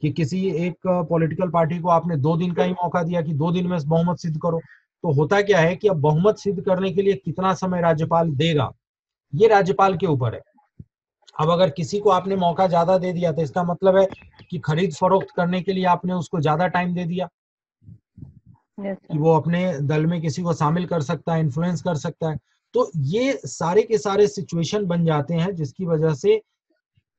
कि किसी एक पॉलिटिकल पार्टी को आपने 2 दिन का ही मौका दिया कि 2 दिन में बहुमत सिद्ध करो। तो होता क्या है कि अब बहुमत सिद्ध करने के लिए कितना समय राज्यपाल देगा ये राज्यपाल के ऊपर है। अब अगर किसी को आपने मौका ज्यादा दे दिया तो इसका मतलब है कि खरीद फरोख्त करने के लिए आपने उसको ज्यादा टाइम दे दिया कि वो अपने दल में किसी को शामिल कर सकता है, इन्फ्लुएंस कर सकता है। तो ये सारे के सारे सिचुएशन बन जाते हैं जिसकी वजह से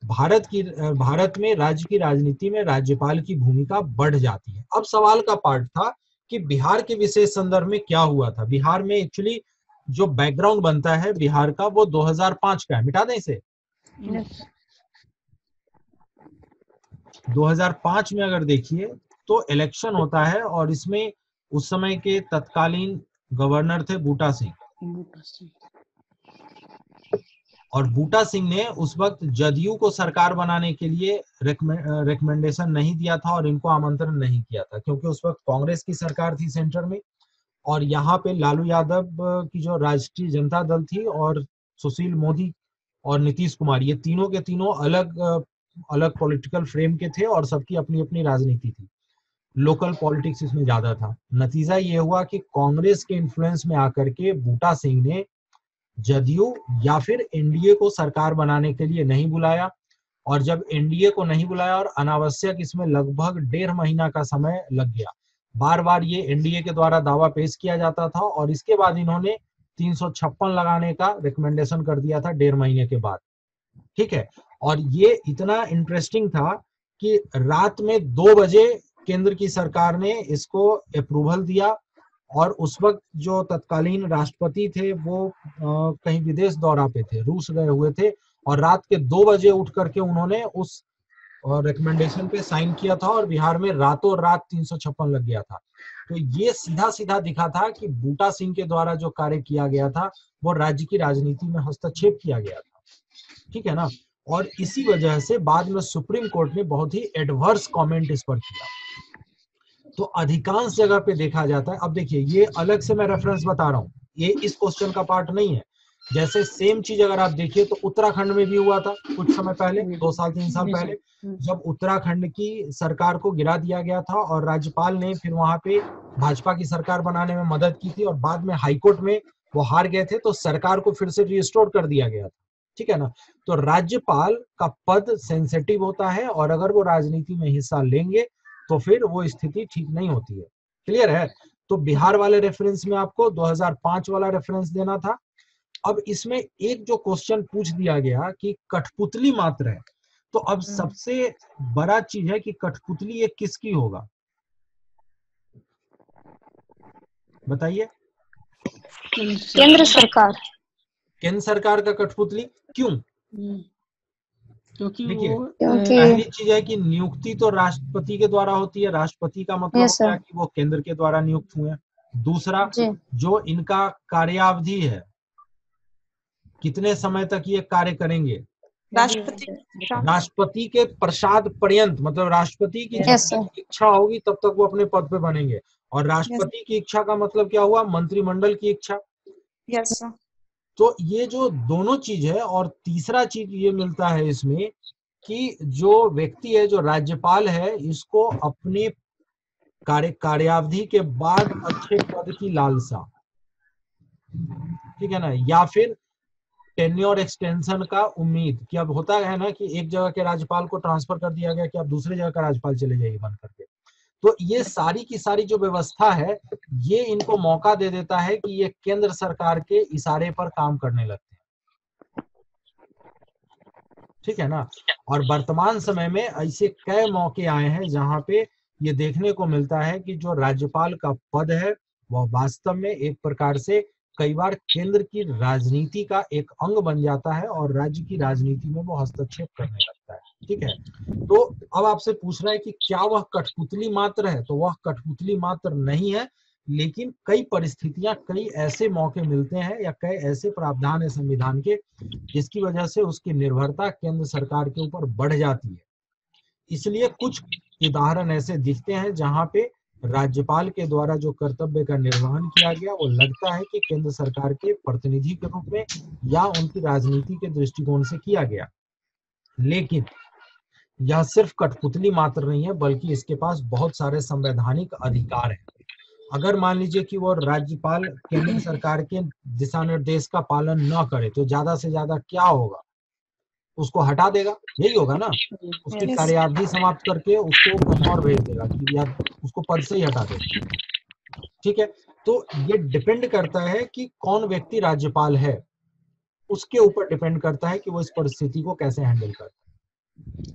भारत में राज्य की राजनीति में राज्यपाल की भूमिका बढ़ जाती है। अब सवाल का पार्ट था कि बिहार के विशेष संदर्भ में क्या हुआ था। बिहार में एक्चुअली जो बैकग्राउंड बनता है बिहार का वो 2005 का है। मिटा दें इसे। 2005 में अगर देखिए तो इलेक्शन होता है और इसमें उस समय के तत्कालीन गवर्नर थे बूटा सिंह, और बूटा सिंह ने उस वक्त जदयू को सरकार बनाने के लिए रिकमेंडेशन नहीं दिया था और इनको आमंत्रण नहीं किया था, क्योंकि उस वक्त कांग्रेस की सरकार थी सेंटर में और यहाँ पे लालू यादव की जो राष्ट्रीय जनता दल थी और सुशील मोदी और नीतीश कुमार, ये तीनों के तीनों अलग पॉलिटिकल फ्रेम के थे और सबकी अपनी अपनी राजनीति थी। लोकल पॉलिटिक्स इसमें ज्यादा था। नतीजा ये हुआ कि कांग्रेस के इन्फ्लुएंस में आकर के बूटा सिंह ने जदयू या फिर एनडीए को सरकार बनाने के लिए नहीं बुलाया, और जब एनडीए को नहीं बुलाया और अनावश्यक इसमें लगभग 1.5 महीना का समय लग गया। बार बार ये एनडीए के द्वारा दावा पेश किया जाता था और इसके बाद इन्होंने 356 लगाने का रिकमेंडेशन कर दिया था 1.5 महीने के बाद। ठीक है, और ये इतना इंटरेस्टिंग था कि रात में 2 बजे केंद्र की सरकार ने इसको अप्रूवल दिया और उस वक्त जो तत्कालीन राष्ट्रपति थे वो कहीं विदेश दौरा पे थे, रूस गए हुए थे, और रात के 2 बजे उठ करके उन्होंने उस रिकमेंडेशन पे साइन किया था और बिहार में रातों रात 356 लग गया था। तो ये सीधा सीधा दिखा था कि बूटा सिंह के द्वारा जो कार्य किया गया था वो राज्य की राजनीति में हस्तक्षेप किया गया था। ठीक है ना, और इसी वजह से बाद में सुप्रीम कोर्ट ने बहुत ही एडवर्स कमेंट इस पर किया। तो अधिकांश जगह पे देखा जाता है, अब देखिए ये अलग से मैं रेफरेंस बता रहा हूँ, ये इस क्वेश्चन का पार्ट नहीं है। जैसे सेम चीज अगर आप देखिए तो उत्तराखंड में भी हुआ था कुछ समय पहले, 2 साल 3 साल पहले, जब उत्तराखंड की सरकार को गिरा दिया गया था और राज्यपाल ने फिर वहां पे भाजपा की सरकार बनाने में मदद की थी और बाद में हाईकोर्ट में वो हार गए थे तो सरकार को फिर से रिस्टोर कर दिया गया था। ठीक है ना, तो राज्यपाल का पद सेंसिटिव होता है और अगर वो राजनीति में हिस्सा लेंगे तो फिर वो स्थिति ठीक नहीं होती है। क्लियर है? तो बिहार वाले रेफरेंस में आपको 2005 वाला रेफरेंस देना था। अब इसमें एक जो क्वेश्चन पूछ दिया गया कि कठपुतली मात्र है, तो अब सबसे बड़ा चीज है कि कठपुतली ये किसकी होगा, बताइए। केंद्र सरकार। केंद्र सरकार का कठपुतली क्यों? क्योंकि देखिए क्योंकि पहली चीज है कि नियुक्ति तो राष्ट्रपति के द्वारा होती है, राष्ट्रपति का मतलब Yes, होता है कि वो केंद्र के द्वारा नियुक्त हुए हैं। दूसरा, जो इनका कार्यावधि है, कितने समय तक ये कार्य करेंगे, राष्ट्रपति के प्रसाद पर्यंत, मतलब राष्ट्रपति की जब तक इच्छा होगी तब तक वो अपने पद पे बनेंगे। और राष्ट्रपति की इच्छा का मतलब क्या हुआ, मंत्रिमंडल की इच्छा। यस तो ये जो दोनों चीज है, और तीसरा चीज ये मिलता है इसमें कि जो व्यक्ति है, जो राज्यपाल है, इसको अपने कार्यावधि के बाद अच्छे पद की लालसा, ठीक है ना, या फिर टेन्योर एक्सटेंशन का उम्मीद कि अब होता है ना कि एक जगह के राज्यपाल को ट्रांसफर कर दिया गया कि आप दूसरे जगह का राज्यपाल चले जाइए बन करके। तो ये सारी की सारी जो व्यवस्था है ये इनको मौका दे देता है कि ये केंद्र सरकार के इशारे पर काम करने लगते हैं। ठीक है ना, और वर्तमान समय में ऐसे कई मौके आए हैं जहां पे ये देखने को मिलता है कि जो राज्यपाल का पद है वह वास्तव में एक प्रकार से कई बार केंद्र की राजनीति का एक अंग बन जाता है और राज्य की राजनीति में वो हस्तक्षेप करने लगता है। ठीक है, तो अब आपसे पूछ रहा है कि क्या वह कठपुतली मात्र है, तो वह कठपुतली मात्र नहीं है, लेकिन कई परिस्थितियां, कई ऐसे मौके मिलते हैं या कई ऐसे प्रावधान है संविधान के जिसकी वजह से उसकी निर्भरता केंद्र सरकार के ऊपर बढ़ जाती है। इसलिए कुछ उदाहरण ऐसे दिखते हैं जहां पे राज्यपाल के द्वारा जो कर्तव्य का निर्वहन किया गया वो लगता है कि केंद्र सरकार के प्रतिनिधि के रूप में या उनकी राजनीति के दृष्टिकोण से किया गया। लेकिन यह सिर्फ कठपुतली मात्र नहीं है, बल्कि इसके पास बहुत सारे संवैधानिक अधिकार हैं। अगर मान लीजिए कि वो राज्यपाल केंद्र सरकार के दिशा निर्देश का पालन न करे तो ज्यादा से ज्यादा क्या होगा, उसको हटा देगा, यही होगा ना, उसकी कार्यावधि समाप्त करके उसको कहीं और भेज देगा कि या उसको पद से ही हटा देगा। ठीक है, तो ये डिपेंड करता है कि कौन व्यक्ति राज्यपाल है, उसके ऊपर डिपेंड करता है कि वो इस परिस्थिति को कैसे हैंडल करता है।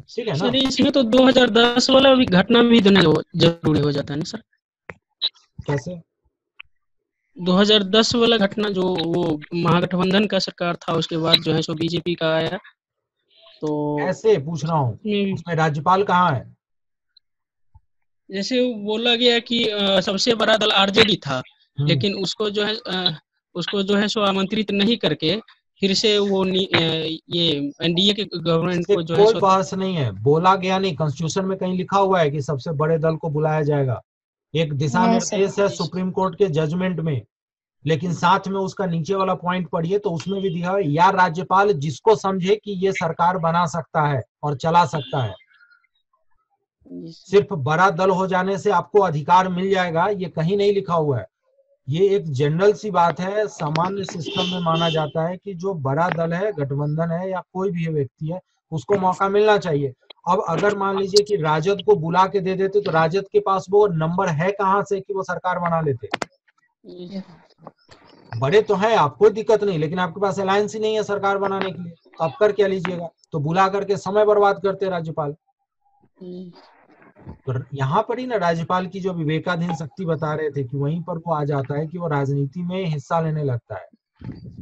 ठीक है ना सर, इसमें तो 2010 वाला भी घटना भी देना जरूरी हो जाता है ना सर? कैसे? 2010 वाला घटना जो वो महागठबंधन का सरकार था, उसके बाद जो है सो बीजेपी का आया, तो ऐसे पूछ रहा हूँ उसमें राज्यपाल कहाँ है? जैसे बोला गया कि सबसे बड़ा दल आरजेडी था, लेकिन उसको जो है सो आमंत्रित नहीं करके फिर से वो ये एनडीए के गवर्नमेंट को जो है कोई बहस नहीं है, बोला गया नहीं, कॉन्स्टिट्यूशन में कहीं लिखा हुआ है कि सबसे बड़े दल को बुलाया जाएगा। एक दिशा निर्देश है सुप्रीम कोर्ट के जजमेंट में, लेकिन साथ में उसका नीचे वाला पॉइंट पढ़िए तो उसमें भी दिखा है या राज्यपाल जिसको समझे कि ये सरकार बना सकता है और चला सकता है। सिर्फ बड़ा दल हो जाने से आपको अधिकार मिल जाएगा, ये कहीं नहीं लिखा हुआ है। ये एक जनरल सी बात है, सामान्य सिस्टम में माना जाता है कि जो बड़ा दल है, गठबंधन है या कोई भी व्यक्ति है, उसको मौका मिलना चाहिए। अब अगर मान लीजिए कि राजद को बुला के दे देते तो राजद के पास वो नंबर है कहां से कि वो सरकार बना लेते? बड़े तो है, आप कोई दिक्कत नहीं, लेकिन आपके पास अलायंस ही नहीं है सरकार बनाने के लिए, तो आप कर क्या लीजिएगा? तो बुला करके समय बर्बाद करते राज्यपाल। तो यहाँ पर ही ना राज्यपाल की जो विवेकाधीन शक्ति बता रहे थे कि वहीं पर वो आ जाता है कि वो राजनीति में हिस्सा लेने लगता है,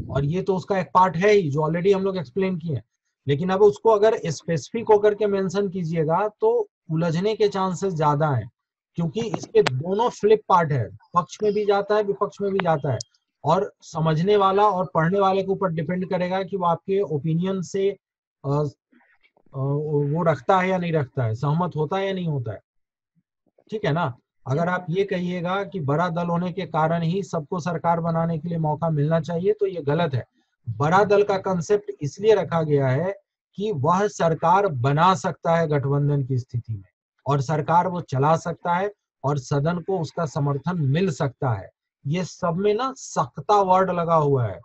और ये तो उसका एक पार्ट है ही जो ऑलरेडी हम लोग एक्सप्लेन किए। लेकिन अब उसको अगर स्पेसिफिक होकर के मेंशन कीजिएगा तो उलझने के चांसेस ज्यादा हैं, क्योंकि इसके दोनों फ्लिप पार्ट है, पक्ष में भी जाता है विपक्ष में भी जाता है, और समझने वाला और पढ़ने वाले के ऊपर डिपेंड करेगा कि वो आपके ओपिनियन से वो रखता है या नहीं रखता है, सहमत होता है या नहीं होता है। ठीक है ना? अगर आप ये कहिएगा कि बड़ा दल होने के कारण ही सबको सरकार बनाने के लिए मौका मिलना चाहिए तो ये गलत है। बड़ा दल का कंसेप्ट इसलिए रखा गया है कि वह सरकार बना सकता है गठबंधन की स्थिति में, और सरकार वो चला सकता है और सदन को उसका समर्थन मिल सकता है। ये सब में ना सख्ता वर्ड लगा हुआ है।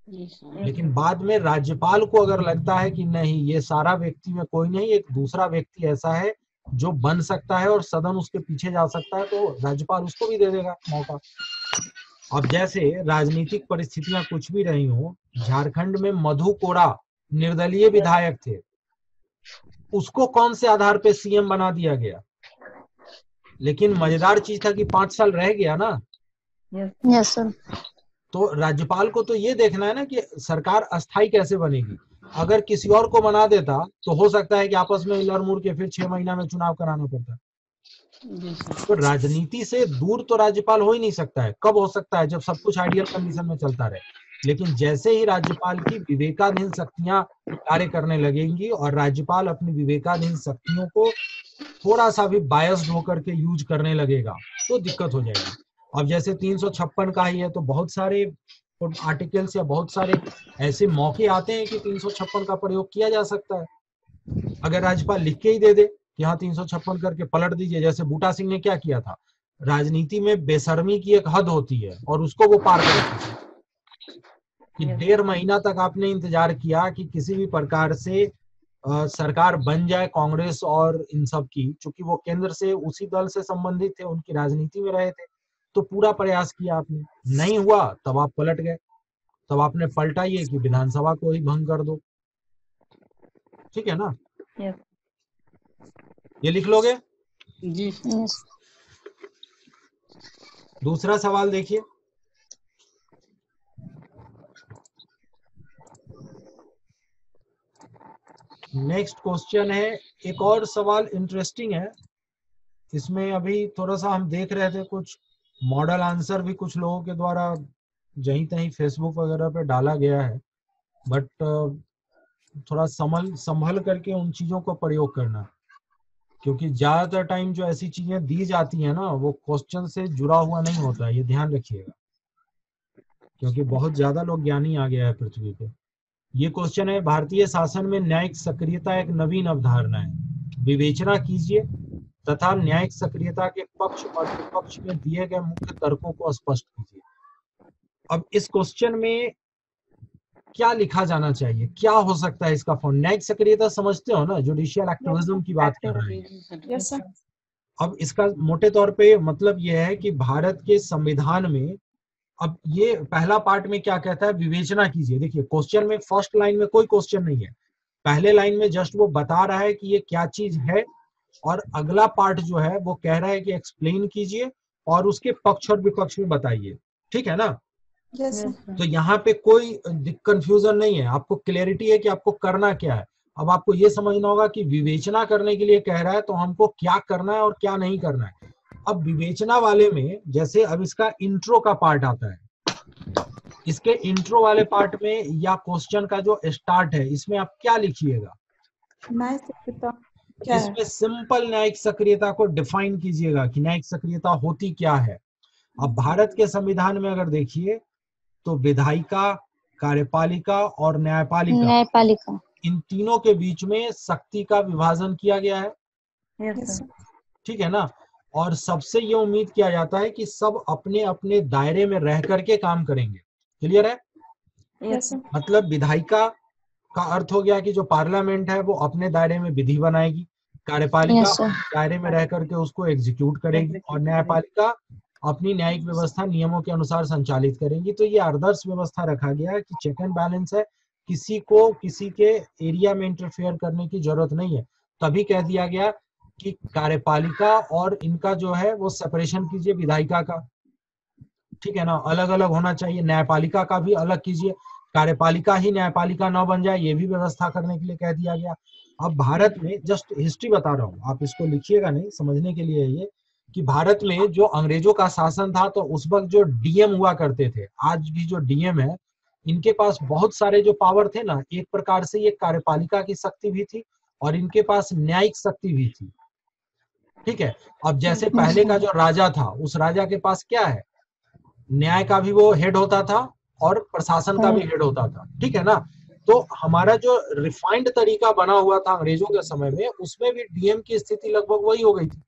लेकिन बाद में राज्यपाल को अगर लगता है कि नहीं, ये सारा व्यक्ति में कोई नहीं, एक दूसरा व्यक्ति ऐसा है जो बन सकता है और सदन उसके पीछे जा सकता है, तो राज्यपाल उसको भी दे देगा मौका। अब जैसे राजनीतिक परिस्थितियां कुछ भी रही हो, झारखंड में मधु कोड़ा निर्दलीय विधायक थे, उसको कौन से आधार पे सीएम बना दिया गया? लेकिन मजेदार चीज था कि 5 साल रह गया ना। Yes sir. तो राज्यपाल को तो ये देखना है ना कि सरकार अस्थायी कैसे बनेगी। अगर किसी और को बना देता तो हो सकता है कि आपस में लड़ मुड़ के फिर 6 महीना में चुनाव कराना पड़ता। तो राजनीति से दूर तो राज्यपाल हो ही नहीं सकता है। कब हो सकता है? जब सब कुछ आइडियल कंडीशन में चलता रहे। लेकिन जैसे ही राज्यपाल की विवेकाधीन शक्तियां कार्य करने लगेंगी और राज्यपाल अपनी विवेकाधीन शक्तियों को थोड़ा सा भी बायस्ड होकर के यूज करने लगेगा तो दिक्कत हो जाएगी। अब जैसे 356 का ही है तो बहुत सारे आर्टिकल्स या बहुत सारे ऐसे मौके आते हैं कि 356 का प्रयोग किया जा सकता है। अगर राज्यपाल लिख के ही दे दे कि हाँ 356 करके पलट दीजिए, जैसे बूटा सिंह ने क्या किया था। राजनीति में बेशर्मी की एक हद होती है और उसको वो पार कर कि 1.5 महीना तक आपने इंतजार किया कि किसी भी प्रकार से सरकार बन जाए कांग्रेस और इन सब की, चूंकि वो केंद्र से उसी दल से संबंधित थे, उनकी राजनीति में रहे थे, तो पूरा प्रयास किया आपने, नहीं हुआ तब आप पलट गए। तब आपने पलटा ये कि विधानसभा को ही भंग कर दो। ठीक है ना? ये लिख लोगे जी? दूसरा सवाल देखिए। नेक्स्ट क्वेश्चन है, एक और सवाल इंटरेस्टिंग है। इसमें अभी थोड़ा सा हम देख रहे थे, कुछ मॉडल आंसर भी कुछ लोगों के द्वारा जहीं तहीं फेसबुक वगैरह पे डाला गया है, बट थोड़ा संभल करके उन चीजों को प्रयोग करना। क्योंकि ज्यादातर टाइम जो ऐसी चीजें दी जाती है ना वो क्वेश्चन से जुड़ा हुआ नहीं होता है, ये ध्यान रखिएगा, क्योंकि बहुत ज्यादा लोग ज्ञानी आ गया है पृथ्वी पे। ये क्वेश्चन है, भारतीय शासन में न्यायिक सक्रियता एक नवीन अवधारणा है, विवेचना कीजिए तथा न्यायिक सक्रियता के पक्ष और विपक्ष में दिए गए मुख्य तर्कों को स्पष्ट कीजिए। अब इस क्वेश्चन में क्या लिखा जाना चाहिए, क्या हो सकता है इसका फॉर्म? न्यायिक सक्रियता समझते हो ना, जुडिशियल एक्टिविज्म की बात कर रहे हैं। Yes sir. अब इसका मोटे तौर पे मतलब यह है कि भारत के संविधान में, अब ये पहला पार्ट में क्या कहता है, विवेचना कीजिए। देखिए क्वेश्चन में फर्स्ट लाइन में कोई क्वेश्चन नहीं है, पहले लाइन में जस्ट वो बता रहा है कि ये क्या चीज है, और अगला पार्ट जो है वो कह रहा है कि एक्सप्लेन कीजिए और उसके पक्ष और विपक्ष में बताइए। ठीक है ना? यस तो यहाँ पे कोई कंफ्यूजन नहीं है, आपको क्लैरिटी है कि आपको करना क्या है। अब आपको ये समझना होगा कि विवेचना करने के लिए कह रहा है तो हमको क्या करना है और क्या नहीं करना है। अब विवेचना वाले में जैसे अब इसका इंट्रो का पार्ट आता है, इसके इंट्रो वाले पार्ट में या क्वेश्चन का जो स्टार्ट है इसमें आप क्या लिखिएगा? न्यायिक सक्रियता क्या है? इसमें सिंपल न्यायिक सक्रियता को डिफाइन कीजिएगा कि न्यायिक सक्रियता होती क्या है। अब भारत के संविधान में अगर देखिए तो विधायिका, कार्यपालिका और न्यायपालिका, इन तीनों के बीच में शक्ति का विभाजन किया गया है। ठीक है ना? और सबसे ये उम्मीद किया जाता है कि सब अपने अपने दायरे में रह करके काम करेंगे। क्लियर है? मतलब विधायिका का अर्थ हो गया कि जो पार्लियामेंट है वो अपने दायरे में विधि बनाएगी, कार्यपालिका दायरे में रह करके उसको एग्जीक्यूट करेगी, और न्यायपालिका अपनी न्यायिक व्यवस्था नियमों के अनुसार संचालित करेंगी। तो ये आदर्श व्यवस्था रखा गया है कि चेक एंड बैलेंस है, किसी को किसी के एरिया में इंटरफेयर करने की जरूरत नहीं है। तभी कह दिया गया कि कार्यपालिका और इनका जो है वो सेपरेशन कीजिए विधायिका का। ठीक है ना? अलग अलग होना चाहिए। न्यायपालिका का भी अलग कीजिए, कार्यपालिका ही न्यायपालिका न बन जाए, ये भी व्यवस्था करने के लिए कह दिया गया। अब भारत में जस्ट हिस्ट्री बता रहा हूँ, आप इसको लिखिएगा नहीं, समझने के लिए ये कि भारत में जो अंग्रेजों का शासन था तो उस वक्त जो डीएम हुआ करते थे, आज भी जो डीएम है, इनके पास बहुत सारे जो पावर थे ना, एक प्रकार से ये कार्यपालिका की शक्ति भी थी और इनके पास न्यायिक शक्ति भी थी। ठीक है? अब जैसे पहले का जो राजा था, उस राजा के पास क्या है, न्याय का भी वो हेड होता था और प्रशासन का भी हेड होता था। ठीक है ना? तो हमारा जो रिफाइंड तरीका बना हुआ था अंग्रेजों के समय में, उसमें भी डीएम की स्थिति लगभग वही हो गई थी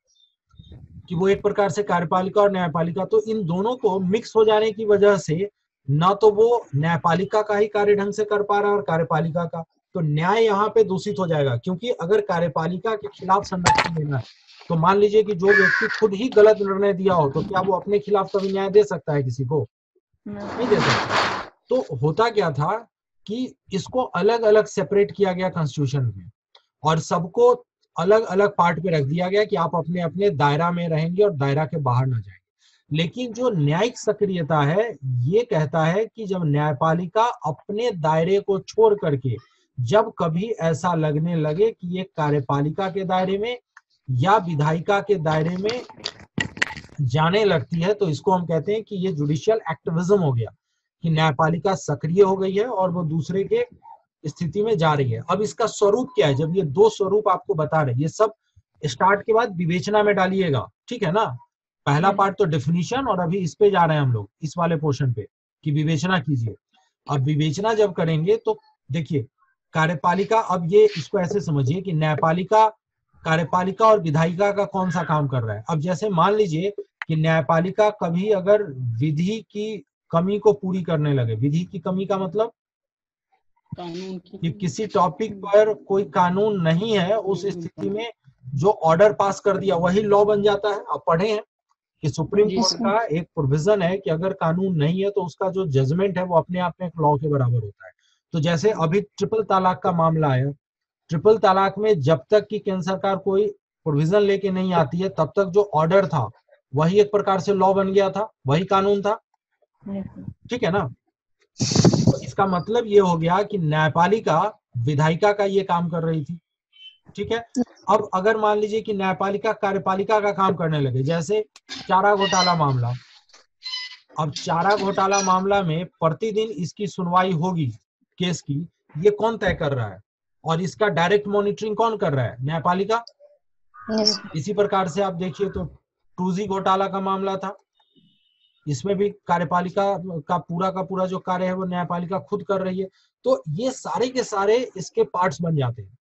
कि वो एक प्रकार से कार्यपालिका और न्यायपालिका। तो इन दोनों को मिक्स हो जाने की वजह से ना तो वो न्यायपालिका का ही कार्य ढंग से कर पा रहा और कार्यपालिका का, तो न्याय यहाँ पे दूषित हो जाएगा। क्योंकि अगर कार्यपालिका के खिलाफ संरक्षण देना है तो मान लीजिए कि जो व्यक्ति खुद ही गलत निर्णय दिया हो, तो क्या वो अपने खिलाफ कभी न्याय दे सकता है किसी को? नहीं दे सकता। तो होता क्या था कि इसको अलग अलग सेपरेट किया गया कॉन्स्टिट्यूशन में, और सबको अलग अलग पार्ट पे रख दिया गया कि आप अपने अपने दायरा में रहेंगे और दायरा के बाहर ना जाएंगे। लेकिन जो न्यायिक सक्रियता है ये कहता है कि जब न्यायपालिका अपने दायरे को छोड़ करके जब कभी ऐसा लगने लगे कि ये कार्यपालिका के दायरे में या विधायिका के दायरे में जाने लगती है, तो इसको हम कहते हैं कि ये जुडिशियल एक्टिविज्म हो गया, कि न्यायपालिका सक्रिय हो गई है और वो दूसरे के स्थिति में जा रही है। अब इसका स्वरूप क्या है? जब ये दो स्वरूप आपको बता रहे, ये सब स्टार्ट के बाद विवेचना में डालिएगा। ठीक है ना? पहला पार्ट तो डेफिनेशन, और अभी इस पे जा रहे हैं हम लोग, इस वाले पोर्शन पे कि विवेचना कीजिए। अब विवेचना जब करेंगे तो देखिए कार्यपालिका, अब ये इसको ऐसे समझिए कि न्यायपालिका, कार्यपालिका और विधायिका का कौन सा काम कर रहा है। अब जैसे मान लीजिए कि न्यायपालिका कभी अगर विधि की कमी को पूरी करने लगे, विधि की कमी का मतलब कानून कि किसी टॉपिक पर कोई कानून नहीं है, उस स्थिति में जो ऑर्डर पास कर दिया वही लॉ बन जाता है। आप पढ़े हैं कि सुप्रीम कोर्ट का एक प्रोविजन है कि अगर कानून नहीं है तो उसका जो जजमेंट है वो अपने आप में एक लॉ के बराबर होता है। तो जैसे अभी ट्रिपल तलाक का मामला है, ट्रिपल तलाक में जब तक कि केंद्र सरकार कोई प्रोविजन लेके नहीं आती है तब तक जो ऑर्डर था वही एक प्रकार से लॉ बन गया था, वही कानून था। ठीक है ना? तो इसका मतलब ये हो गया कि न्यायपालिका विधायिका का ये काम कर रही थी। ठीक है? अब अगर मान लीजिए कि न्यायपालिका कार्यपालिका का काम करने लगे, जैसे चारा घोटाला मामला, अब चारा घोटाला मामला में प्रतिदिन इसकी सुनवाई होगी केस की, ये कौन तय कर रहा है? और इसका डायरेक्ट मॉनिटरिंग कौन कर रहा है? न्यायपालिका। यस इसी प्रकार से आप देखिए तो 2G घोटाला का मामला था, इसमें भी कार्यपालिका का पूरा जो कार्य है वो न्यायपालिका खुद कर रही है। तो ये सारे के सारे इसके पार्ट्स बन जाते हैं।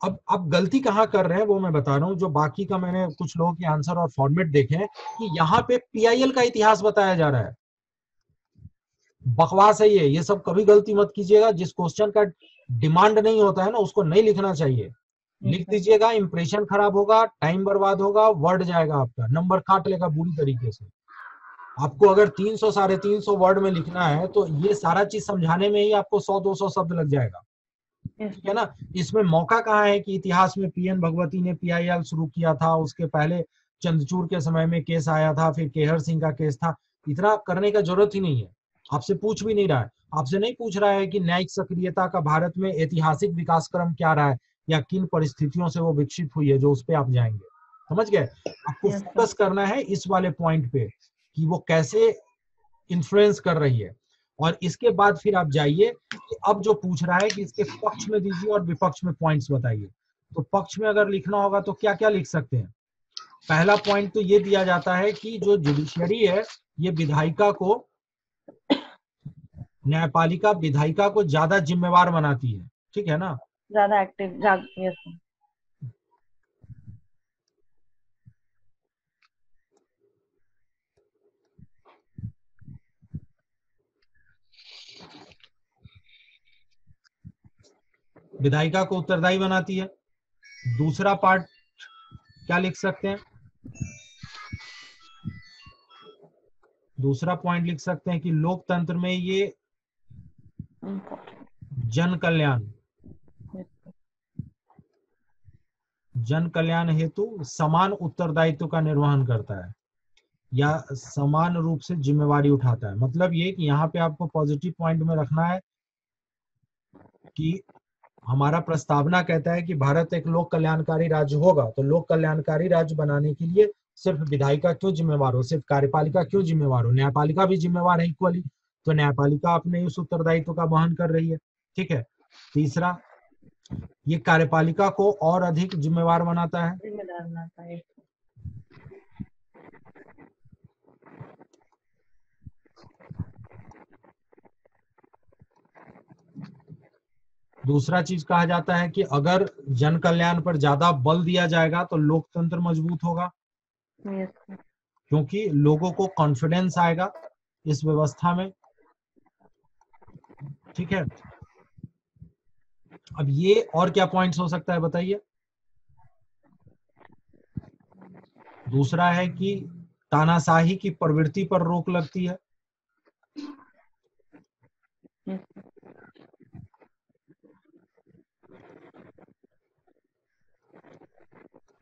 अब आप गलती कहाँ कर रहे हैं वो मैं बता रहा हूँ। जो बाकी का मैंने कुछ लोगों के आंसर और फॉर्मेट देखे हैं कि यहाँ पे PIL का इतिहास बताया जा रहा है। बकवास है ये सब कभी गलती मत कीजिएगा। जिस क्वेश्चन का डिमांड नहीं होता है ना उसको नहीं लिखना चाहिए। लिख दीजिएगा, इंप्रेशन खराब होगा, टाइम बर्बाद होगा, वर्ड जाएगा आपका, नंबर काट लेगा बुरी तरीके से। आपको अगर 300 350 वर्ड में लिखना है तो ये सारा चीज समझाने में ही आपको 100-200 शब्द लग जाएगा, ठीक है ना। इसमें मौका कहाँ है कि इतिहास में PN भगवती ने PIL शुरू किया था, उसके पहले चंद्रचूड़ के समय में केस आया था, फिर केहर सिंह का केस था। इतना करने का जरूरत ही नहीं है। आपसे पूछ भी नहीं रहा है, आपसे नहीं पूछ रहा है कि न्यायिक सक्रियता का भारत में ऐतिहासिक विकास क्रम क्या रहा है या किन परिस्थितियों से वो विकसित हुई है, जो उस पर आप जाएंगे। समझ गए? आपको फोकस करना है इस वाले पॉइंट पे कि वो कैसे इन्फ्लुएंस कर रही है। और इसके बाद फिर आप जाइए कि अब जो पूछ रहा है कि इसके पक्ष में दीजिए और विपक्ष में पॉइंट्स बताइए। तो पक्ष में अगर लिखना होगा तो क्या क्या लिख सकते हैं। पहला पॉइंट तो ये दिया जाता है कि जो जुडिशियरी है ये विधायिका को, न्यायपालिका विधायिका को ज्यादा जिम्मेवार बनाती है, ठीक है ना, ज्यादा एक्टिव। यस विधायिका को उत्तरदायी बनाती है। दूसरा पार्ट क्या लिख सकते हैं, दूसरा पॉइंट लिख सकते हैं कि लोकतंत्र में ये जन कल्याण हेतु समान उत्तरदायित्व का निर्वहन करता है या समान रूप से जिम्मेवारी उठाता है। मतलब ये कि यहाँ पे आपको पॉजिटिव पॉइंट में रखना है कि हमारा प्रस्तावना कहता है कि भारत एक लोक कल्याणकारी राज्य होगा, तो लोक कल्याणकारी राज्य बनाने के लिए सिर्फ विधायिका क्यों जिम्मेवार हो, सिर्फ कार्यपालिका क्यों जिम्मेवार हो, न्यायपालिका भी जिम्मेवार है इक्वली। तो न्यायपालिका अपने उस उत्तरदायित्व का वहन कर रही है, ठीक है। तीसरा, ये कार्यपालिका को और अधिक जिम्मेवार बनाता है। जिम्मेदार बनाता है। दूसरा चीज कहा जाता है कि अगर जन कल्याण पर ज्यादा बल दिया जाएगा तो लोकतंत्र मजबूत होगा, क्योंकि लोगों को कॉन्फिडेंस आएगा इस व्यवस्था में, ठीक है। अब ये और क्या पॉइंट्स हो सकता है बताइए। दूसरा है कि तानाशाही की प्रवृत्ति पर रोक लगती है,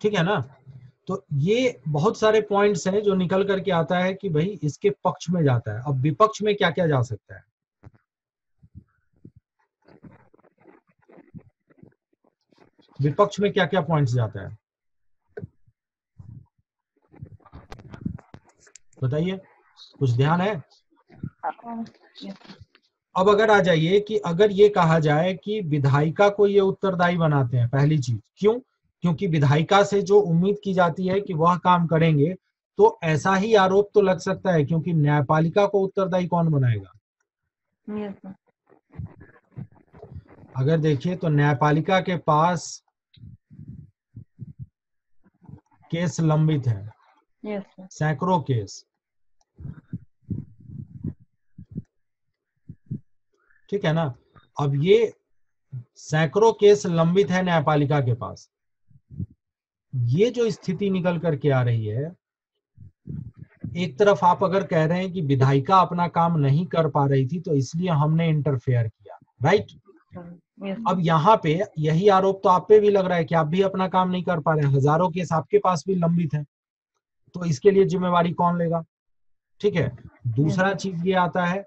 ठीक है ना। तो ये बहुत सारे पॉइंट्स हैं जो निकल करके आता है कि भाई इसके पक्ष में जाता है। अब विपक्ष में क्या क्या जा सकता है, विपक्ष में क्या क्या पॉइंट्स जाता है बताइए, कुछ ध्यान है। अब अगर आ जाइए कि अगर ये कहा जाए कि विधायिका को ये उत्तरदायी बनाते हैं, पहली चीज क्यों, क्योंकि विधायिका से जो उम्मीद की जाती है कि वह काम करेंगे, तो ऐसा ही आरोप तो लग सकता है क्योंकि न्यायपालिका को उत्तरदायी कौन बनाएगा। अगर देखिए तो न्यायपालिका के पास केस लंबित है, सैकड़ों केस, ठीक है ना। अब ये सैकड़ों केस लंबित है न्यायपालिका के पास। ये जो स्थिति निकल करके आ रही है, एक तरफ आप अगर कह रहे हैं कि विधायिका अपना काम नहीं कर पा रही थी तो इसलिए हमने इंटरफेयर किया, राइट। अब यहाँ पे यही आरोप तो आप पे भी लग रहा है कि आप भी अपना काम नहीं कर पा रहे हैं, हजारों केस आपके पास भी लंबित है, तो इसके लिए जिम्मेवारी कौन लेगा, ठीक है। दूसरा चीज ये आता है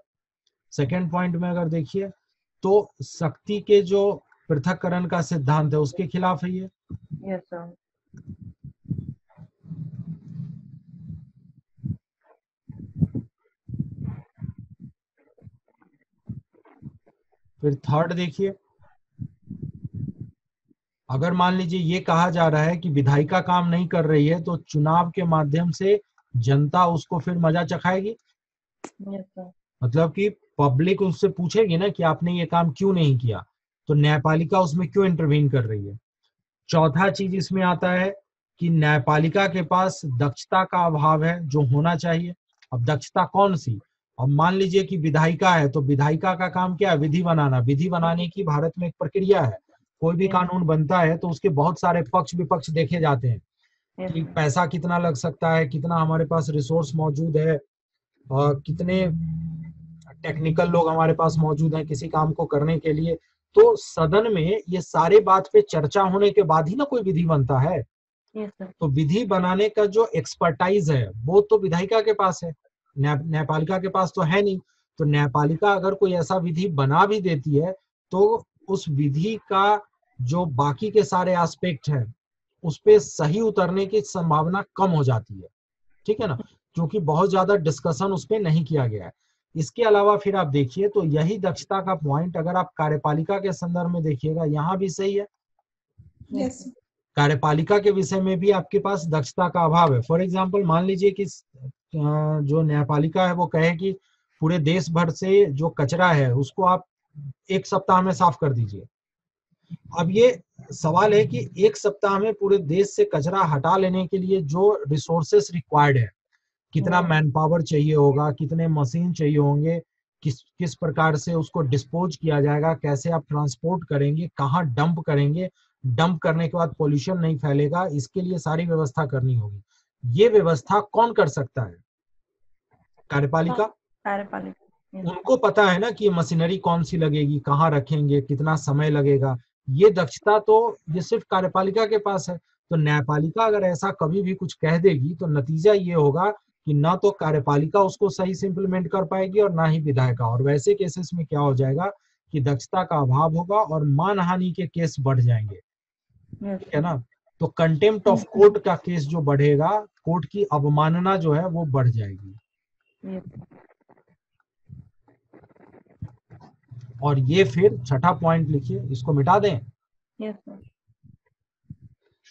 सेकेंड पॉइंट में, अगर देखिए तो शक्ति के जो पृथक्करण का सिद्धांत है उसके खिलाफ है ये। फिर थर्ड देखिए, अगर मान लीजिए ये कहा जा रहा है कि विधायिका काम नहीं कर रही है, तो चुनाव के माध्यम से जनता उसको फिर मजा चखाएगी। मतलब कि पब्लिक उससे पूछेगी ना कि आपने ये काम क्यों नहीं किया, तो न्यायपालिका उसमें क्यों इंटरवीन कर रही है। चौथा चीज इसमें आता है कि न्यायपालिका के पास दक्षता का अभाव है जो होना चाहिए। अब दक्षता कौन सी, अब मान लीजिए कि विधायिका है, तो विधायिका का काम क्या है, विधि बनाना। विधि बनाने की भारत में एक प्रक्रिया है, कोई भी कानून बनता है तो उसके बहुत सारे पक्ष विपक्ष देखे जाते हैं कि पैसा कितना लग सकता है, कितना हमारे पास रिसोर्स मौजूद है, और कितने टेक्निकल लोग हमारे पास मौजूद हैं किसी काम को करने के लिए। तो सदन में ये सारे बात पे चर्चा होने के बाद ही ना कोई विधि बनता है। तो विधि बनाने का जो एक्सपर्टाइज है वो तो विधायिका के पास है, न्यायपालिका के पास तो है नहीं। तो न्यायपालिका अगर कोई ऐसा विधि बना भी देती है तो उस विधि का जो बाकी के सारे एस्पेक्ट है उस पे सही उतरने की संभावना कम हो जाती है, ठीक है ना, क्योंकि बहुत ज्यादा डिस्कशन उस पे नहीं किया गया है। इसके अलावा फिर आप देखिए तो यही दक्षता का पॉइंट अगर आप कार्यपालिका के संदर्भ में देखिएगा, यहाँ भी सही है। yes. कार्यपालिका के विषय में भी आपके पास दक्षता का अभाव है। फॉर एग्जाम्पल मान लीजिए कि जो न्यायपालिका है वो कहे कि पूरे देश भर से जो कचरा है उसको आप 1 सप्ताह में साफ कर दीजिए। अब ये सवाल है कि 1 सप्ताह में पूरे देश से कचरा हटा लेने के लिए जो रिसोर्सेस रिक्वायर्ड है, कितना मैन पावर चाहिए होगा, कितने मशीन चाहिए होंगे, किस प्रकार से उसको डिस्पोज किया जाएगा, कैसे आप ट्रांसपोर्ट करेंगे, कहाँ डंप करेंगे, डंप करने के बाद पोल्यूशन नहीं फैलेगा, इसके लिए सारी व्यवस्था करनी होगी। ये व्यवस्था कौन कर सकता है, कार्यपालिका। उनको पता है ना कि मशीनरी कौन सी लगेगी, कहाँ रखेंगे, कितना समय लगेगा। ये दक्षता तो ये सिर्फ कार्यपालिका के पास है। तो न्यायपालिका अगर ऐसा कभी भी कुछ कह देगी तो नतीजा ये होगा कि ना तो कार्यपालिका उसको सही से इम्प्लीमेंट कर पाएगी और ना ही विधायिका। और वैसे केसेस में क्या हो जाएगा कि दक्षता का अभाव होगा और मानहानि के केस बढ़ जाएंगे, ठीक है ना। तो कंटेम्प्ट ऑफ कोर्ट का केस जो बढ़ेगा, कोर्ट की अवमानना जो है वो बढ़ जाएगी। और ये फिर छठा पॉइंट लिखिए, इसको मिटा दें।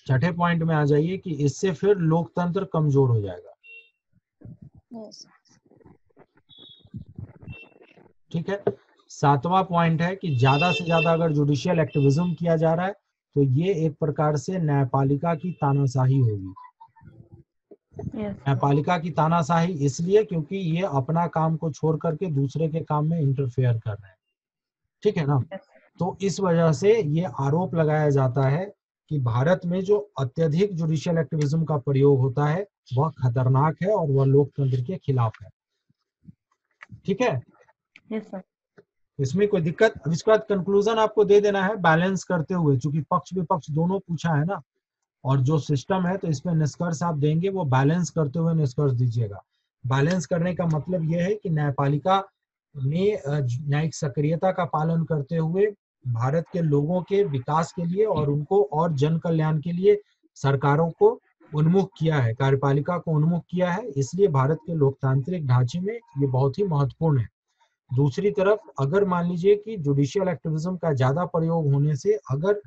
छठे पॉइंट में आ जाइए कि इससे फिर लोकतंत्र कमजोर हो जाएगा। ठीक है। 7वां पॉइंट है कि ज्यादा से ज्यादा अगर जुडिशियल एक्टिविज्म किया जा रहा है तो ये एक प्रकार से न्यायपालिका की तानाशाही होगी। न्यायपालिका की तानाशाही इसलिए क्योंकि ये अपना काम को छोड़ करके दूसरे के काम में इंटरफेयर कर रहे हैं, ठीक है ना। तो इस वजह से ये आरोप लगाया जाता है कि भारत में जो अत्यधिक जुडिशियल एक्टिविज्म का प्रयोग होता है वह खतरनाक है और वह लोकतंत्र के खिलाफ है, ठीक है। Yes sir. इसमें कोई दिक्कत। अब इसके बाद कंक्लूजन आपको दे देना है बैलेंस करते हुए, क्योंकि पक्ष विपक्ष दोनों पूछा है ना, और जो सिस्टम है तो इसमें निष्कर्ष आप देंगे वो बैलेंस करते हुए निष्कर्ष दीजिएगा। बैलेंस करने का मतलब यह है कि न्यायपालिका ने न्यायिक सक्रियता का पालन करते हुए भारत के लोगों के विकास के लिए और उनको और जन कल्याण के लिए सरकारों को उन्मुख किया है, कार्यपालिका को उन्मुख किया है, इसलिए भारत के लोकतांत्रिक ढांचे में ये बहुत ही महत्वपूर्ण है। दूसरी तरफ अगर मान लीजिए कि जुडिशियल एक्टिविज्म का ज्यादा प्रयोग होने से अगर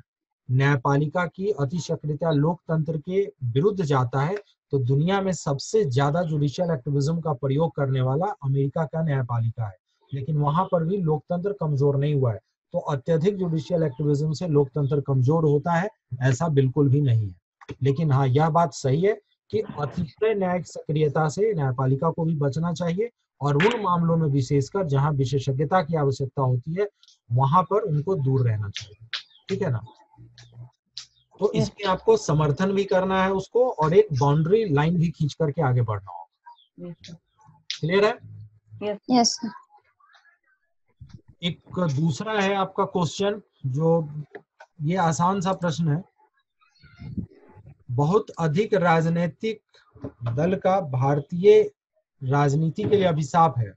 न्यायपालिका की अति सक्रियता लोकतंत्र के विरुद्ध जाता है तो दुनिया में सबसे ज्यादा जुडिशियल एक्टिविज्म का प्रयोग करने वाला अमेरिका का न्यायपालिका है, लेकिन वहां पर भी लोकतंत्र कमजोर नहीं हुआ है। तो अत्यधिक जुडिशियल एक्टिविज्म से लोकतंत्र कमजोर होता है ऐसा बिल्कुल भी नहीं है। लेकिन हाँ, यह बात सही है कि अतिशय न्यायिक सक्रियता से न्यायपालिका को भी बचना चाहिए और उन मामलों में विशेषकर जहां विशेषज्ञता की आवश्यकता होती है वहां पर उनको दूर रहना चाहिए, ठीक है ना। तो इसमें आपको समर्थन भी करना है उसको और एक बाउंड्री लाइन भी खींच करके आगे बढ़ना होगा। क्लियर है? Yes sir. एक दूसरा है आपका क्वेश्चन, जो ये आसान सा प्रश्न है। बहुत अधिक राजनीतिक दल का भारतीय राजनीति के लिए अभिशाप है।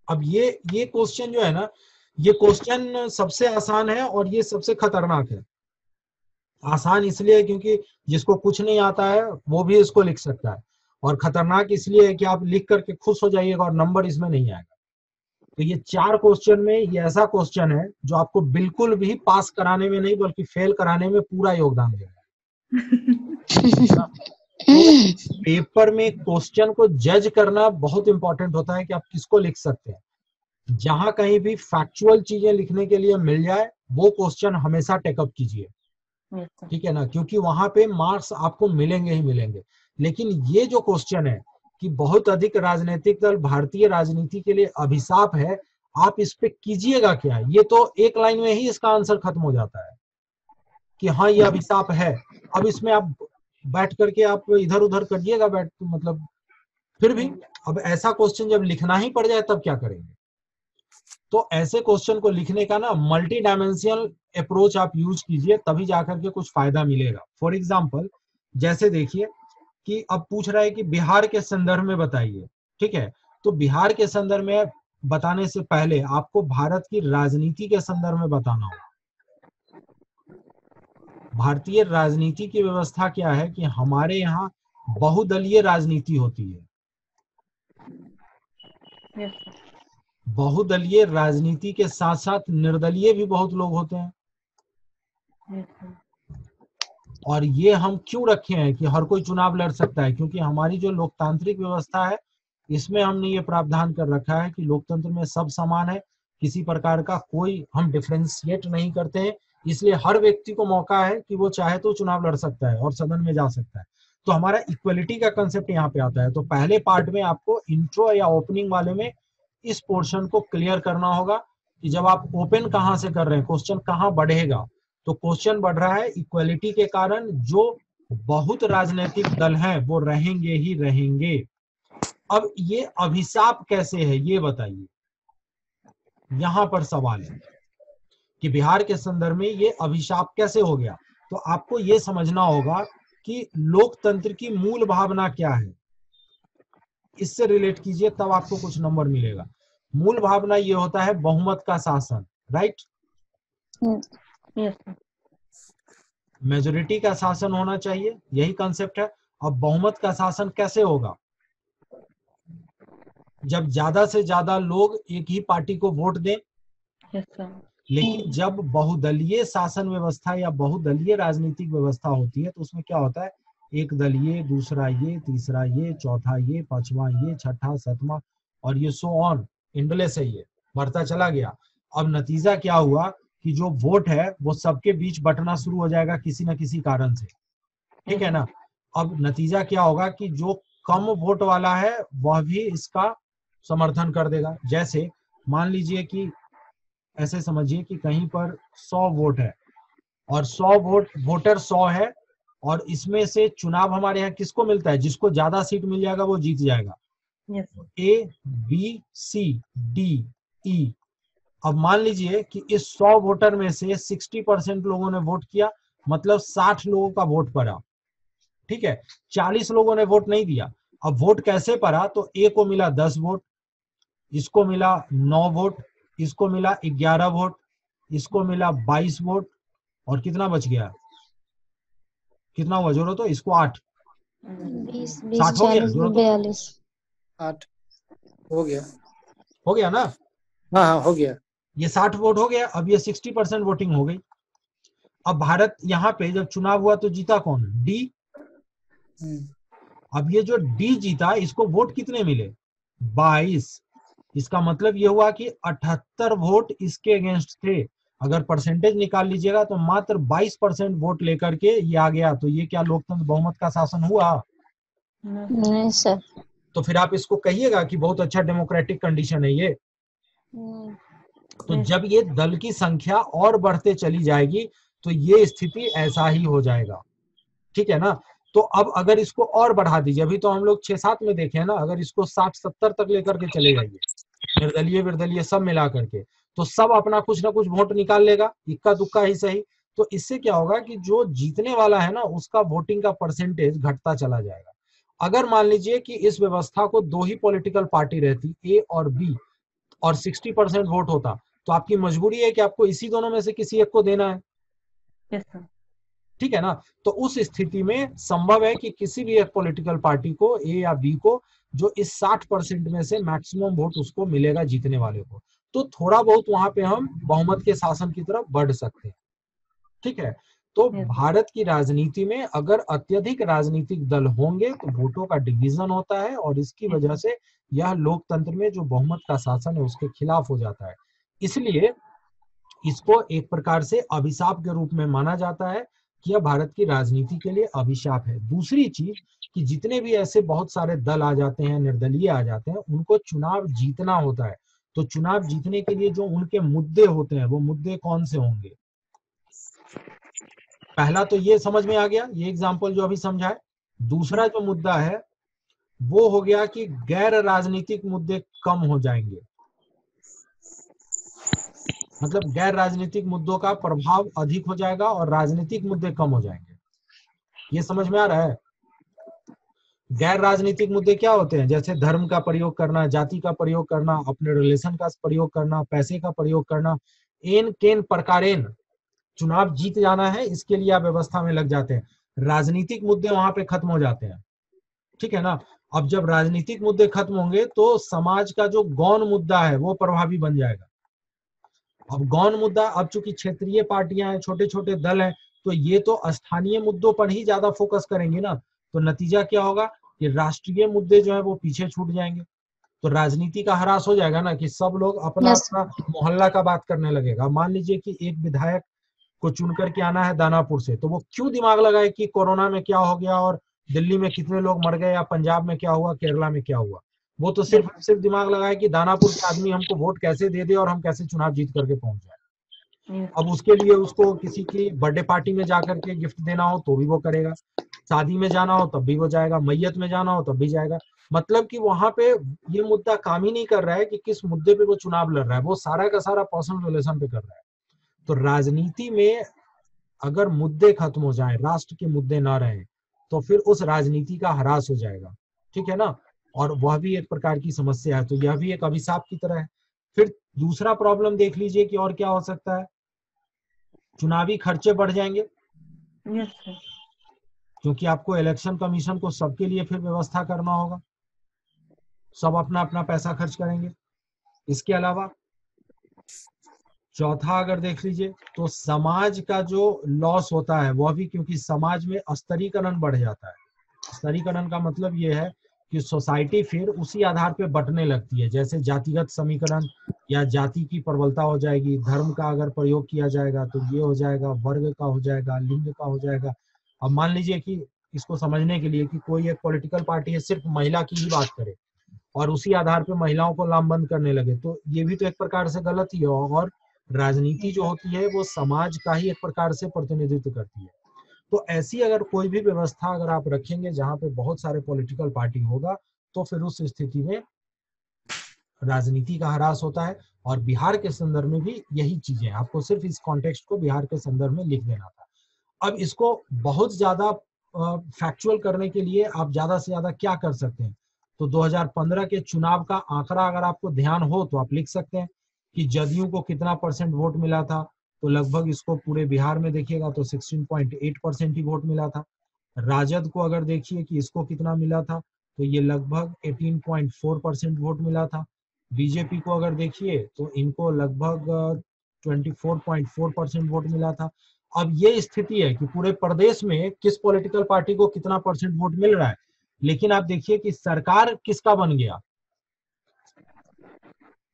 अब ये क्वेश्चन जो है ना, ये क्वेश्चन सबसे आसान है और ये सबसे खतरनाक है। आसान इसलिए क्योंकि जिसको कुछ नहीं आता है वो भी इसको लिख सकता है, और खतरनाक इसलिए है कि आप लिख करके खुश हो जाइएगा और नंबर इसमें नहीं आएगा। तो ये 4 क्वेश्चन में ये ऐसा क्वेश्चन है जो आपको बिल्कुल भी पास कराने में नहीं बल्कि फेल कराने में पूरा योगदान देगा। तो पेपर में क्वेश्चन को जज करना बहुत इंपॉर्टेंट होता है कि आप किसको लिख सकते हैं। जहां कहीं भी फैक्चुअल चीजें लिखने के लिए मिल जाए वो क्वेश्चन हमेशा टेकअप कीजिए, ठीक है ना, क्योंकि वहां पे मार्क्स आपको मिलेंगे ही मिलेंगे। लेकिन ये जो क्वेश्चन है कि बहुत अधिक राजनीतिक दल भारतीय राजनीति के लिए अभिशाप है, आप इस पे कीजिएगा क्या, ये तो एक लाइन में ही इसका आंसर खत्म हो जाता है कि हाँ ये अभिशाप है। अब इसमें आप बैठ करके आप इधर उधर करिएगा बैठ, मतलब फिर भी अब ऐसा क्वेश्चन जब लिखना ही पड़ जाए तब क्या करेंगे। तो ऐसे क्वेश्चन को लिखने का ना मल्टी डायमेंशनल अप्रोच आप यूज कीजिए, तभी जाकर के कुछ फायदा मिलेगा। फॉर एग्जाम्पल जैसे देखिए कि अब पूछ रहा है कि बिहार के संदर्भ में बताइए, ठीक है, तो बिहार के संदर्भ में बताने से पहले आपको भारत की राजनीति के संदर्भ में बताना होगा। भारतीय राजनीति की व्यवस्था क्या है कि हमारे यहाँ बहुदलीय राजनीति होती है। बहुदलीय राजनीति के साथ साथ निर्दलीय भी बहुत लोग होते हैं। और ये हम क्यों रखे हैं कि हर कोई चुनाव लड़ सकता है, क्योंकि हमारी जो लोकतांत्रिक व्यवस्था है इसमें हमने ये प्रावधान कर रखा है कि लोकतंत्र में सब समान है, किसी प्रकार का कोई हम डिफरेंशिएट नहीं करते हैं। इसलिए हर व्यक्ति को मौका है कि वो चाहे तो चुनाव लड़ सकता है और सदन में जा सकता है। तो हमारा इक्वलिटी का कंसेप्ट यहाँ पे आता है। तो पहले पार्ट में आपको इंट्रो या ओपनिंग वाले में इस पोर्शन को क्लियर करना होगा कि जब आप ओपन कहाँ से कर रहे हैं, क्वेश्चन कहाँ बढ़ेगा। तो क्वेश्चन बढ़ रहा है इक्वलिटी के कारण, जो बहुत राजनीतिक दल हैं वो रहेंगे ही रहेंगे। अब ये अभिशाप कैसे है ये बताइए, यहां पर सवाल है कि बिहार के संदर्भ में ये अभिशाप कैसे हो गया। तो आपको ये समझना होगा कि लोकतंत्र की मूल भावना क्या है, इससे रिलेट कीजिए तब आपको कुछ नंबर मिलेगा। मूल भावना ये होता है बहुमत का शासन, राइट। मेजोरिटी का शासन होना चाहिए, यही कंसेप्ट है। अब बहुमत का शासन कैसे होगा, जब ज्यादा से ज्यादा लोग एक ही पार्टी को वोट दें। लेकिन जब बहुदलीय शासन व्यवस्था या बहुदलीय राजनीतिक व्यवस्था होती है तो उसमें क्या होता है, एक दलीय, दूसरा ये, तीसरा ये, चौथा ये, पांचवा ये, छठा, सातवां और ये सो ऑन इंडले से ये बढ़ता चला गया। अब नतीजा क्या हुआ कि जो वोट है वो सबके बीच बंटना शुरू हो जाएगा किसी न किसी कारण से, ठीक है ना। अब नतीजा क्या होगा कि जो कम वोट वाला है वह भी इसका समर्थन कर देगा। जैसे मान लीजिए कि ऐसे समझिए कि कहीं पर 100 वोट है और 100 वोटर 100 है, और इसमें से चुनाव हमारे यहाँ किसको मिलता है, जिसको ज्यादा सीट मिल जाएगा वो जीत जाएगा। ए, बी, सी, डी, ई। अब मान लीजिए कि इस 100 वोटर में से 60% लोगों ने वोट किया, मतलब 60 लोगों का वोट पड़ा, ठीक है। 40 लोगों ने वोट नहीं दिया। अब वोट कैसे पड़ा, तो ए को मिला 10 वोट, इसको मिला 9 वोट, इसको मिला 11 वोट, इसको मिला 22 वोट, और कितना बच गया, कितना हुआ जोरो, तो इसको 8, 60 हो गया जोरो, 42 8 हो गया, हो गया ना। हाँ हो गया। ये 60 वोट हो गया। अब ये 60% वोटिंग हो गई। अब भारत यहाँ पे जब चुनाव हुआ तो जीता कौन, डी। अब ये जो डी जीता, इसको वोट कितने मिले, 22। इसका मतलब ये हुआ कि 78 वोट इसके अगेंस्ट थे। अगर परसेंटेज निकाल लीजिएगा तो मात्र 22% वोट लेकर के ये आ गया। तो ये क्या लोकतंत्र बहुमत का शासन हुआ? नहीं सर। तो फिर आप इसको कहिएगा कि बहुत अच्छा डेमोक्रेटिक कंडीशन है ये। तो जब ये दल की संख्या और बढ़ते चली जाएगी तो ये स्थिति ऐसा ही हो जाएगा, ठीक है ना। तो अब अगर इसको और बढ़ा दीजिए, अभी तो हम लोग 6-7 में देखे हैं ना, अगर इसको 60-70 तक लेकर के चले जाइए, निर्दलीय विर्दलीय सब मिला करके, तो सब अपना कुछ ना कुछ वोट निकाल लेगा, इक्का दुक्का ही सही। तो इससे क्या होगा कि जो जीतने वाला है ना उसका वोटिंग का परसेंटेज घटता चला जाएगा। अगर मान लीजिए कि इस व्यवस्था को 2 ही पॉलिटिकल पार्टी रहती, ए और बी, और 60% वोट होता, तो आपकी मजबूरी है कि आपको इसी दोनों में से किसी एक को देना है। Yes, sir. ठीक है ना। तो उस स्थिति में संभव है कि किसी भी एक पॉलिटिकल पार्टी को, ए या बी को, जो इस 60% में से मैक्सिमम वोट उसको मिलेगा जीतने वाले को, तो थोड़ा बहुत वहां पे हम बहुमत के शासन की तरफ बढ़ सकते हैं। ठीक है। तो भारत की राजनीति में अगर अत्यधिक राजनीतिक दल होंगे तो वोटों का डिवीजन होता है, और इसकी वजह से यह लोकतंत्र में जो बहुमत का शासन है उसके खिलाफ हो जाता है। इसलिए इसको एक प्रकार से अभिशाप के रूप में माना जाता है कि यह भारत की राजनीति के लिए अभिशाप है। दूसरी चीज कि जितने भी ऐसे बहुत सारे दल आ जाते हैं, निर्दलीय आ जाते हैं, उनको चुनाव जीतना होता है। तो चुनाव जीतने के लिए जो उनके मुद्दे होते हैं, वो मुद्दे कौन से होंगे? पहला तो ये समझ में आ गया, ये एग्जाम्पल जो अभी समझा है। दूसरा जो मुद्दा है वो हो गया कि गैर राजनीतिक मुद्दे कम हो जाएंगे, मतलब गैर राजनीतिक मुद्दों का प्रभाव अधिक हो जाएगा और राजनीतिक मुद्दे कम हो जाएंगे। ये समझ में आ रहा है? गैर राजनीतिक मुद्दे क्या होते हैं? जैसे धर्म का प्रयोग करना, जाति का प्रयोग करना, अपने रिलेशन का प्रयोग करना, पैसे का प्रयोग करना, एन केन प्रकारेन चुनाव जीत जाना है, इसके लिए आप व्यवस्था में लग जाते हैं। राजनीतिक मुद्दे वहां पे खत्म हो जाते हैं। ठीक है ना। अब जब राजनीतिक मुद्दे खत्म होंगे तो समाज का जो गौण मुद्दा है वो प्रभावी बन जाएगा। अब गौण मुद्दा, अब चूंकि क्षेत्रीय पार्टियां हैं, छोटे छोटे दल हैं, तो ये तो स्थानीय मुद्दों पर ही ज्यादा फोकस करेंगे ना। तो नतीजा क्या होगा कि राष्ट्रीय मुद्दे जो है वो पीछे छूट जाएंगे। तो राजनीति का ह्रास हो जाएगा ना, कि सब लोग अपना यस अपना मोहल्ला का बात करने लगेगा। मान लीजिए कि एक विधायक को चुन करके आना है दानापुर से, तो वो क्यों दिमाग लगाए कि कोरोना में क्या हो गया और दिल्ली में कितने लोग मर गए या पंजाब में क्या हुआ, केरला में क्या हुआ। वो तो सिर्फ दिमाग लगाए कि दानापुर के आदमी हमको वोट कैसे दे दे और हम कैसे चुनाव जीत करके पहुंच जाए। अब उसके लिए उसको किसी की बर्थडे पार्टी में जाकर के गिफ्ट देना हो तो भी वो करेगा, शादी में जाना हो तब भी वो जाएगा, मैयत में जाना हो तब भी जाएगा। मतलब कि वहां पे ये मुद्दा काम ही नहीं कर रहा है कि किस मुद्दे पे वो चुनाव लड़ रहा है, वो सारा का सारा पर्सनल रिलेशन पे कर रहा है। तो राजनीति में अगर मुद्दे खत्म हो जाएं, राष्ट्र के मुद्दे ना रहे, तो फिर उस राजनीति का ह्रास हो जाएगा। ठीक है ना। और वह भी एक प्रकार की समस्या है, तो यह भी एक अभिशाप की तरह है। फिर दूसरा प्रॉब्लम देख लीजिए कि और क्या हो सकता है। चुनावी खर्चे बढ़ जाएंगे, क्योंकि आपको इलेक्शन कमीशन को सबके लिए फिर व्यवस्था करना होगा, सब अपना अपना पैसा खर्च करेंगे। इसके अलावा चौथा अगर देख लीजिए तो समाज का जो लॉस होता है वह भी, क्योंकि समाज में स्तरीकरण बढ़ जाता है। स्तरीकरण का मतलब ये है कि सोसाइटी फिर उसी आधार पे बंटने लगती है, जैसे जातिगत समीकरण या जाति की प्रबलता हो जाएगी, धर्म का अगर प्रयोग किया जाएगा तो ये हो जाएगा, वर्ग का हो जाएगा, लिंग का हो जाएगा। अब मान लीजिए कि इसको समझने के लिए कि कोई एक पॉलिटिकल पार्टी है सिर्फ महिला की ही बात करे और उसी आधार पे महिलाओं को लामबंद करने लगे, तो ये भी तो एक प्रकार से गलत ही है। और राजनीति जो होती है वो समाज का ही एक प्रकार से प्रतिनिधित्व करती है। तो ऐसी अगर कोई भी व्यवस्था अगर आप रखेंगे जहां पे बहुत सारे पॉलिटिकल पार्टी होगा, तो फिर उस स्थिति में राजनीति का ह्रास होता है। और बिहार के संदर्भ में भी यही चीजें, आपको सिर्फ इस कॉन्टेक्स्ट को बिहार के संदर्भ में लिख देना था। अब इसको बहुत ज्यादा फैक्चुअल करने के लिए आप ज्यादा से ज्यादा क्या कर सकते हैं, तो 2015 के चुनाव का आंकड़ा अगर आपको ध्यान हो तो आप लिख सकते हैं कि जदयू को कितना % वोट मिला था। तो लगभग इसको पूरे बिहार में देखिएगा तो 16.8% ही वोट मिला था। राजद को अगर देखिए कि इसको कितना मिला था, तो ये लगभग 18.4% वोट मिला था। बीजेपी को अगर देखिए तो इनको लगभग 24.4% वोट मिला था। अब ये स्थिति है कि पूरे प्रदेश में किस पॉलिटिकल पार्टी को कितना % वोट मिल रहा है, लेकिन आप देखिए कि सरकार किसका बन गया।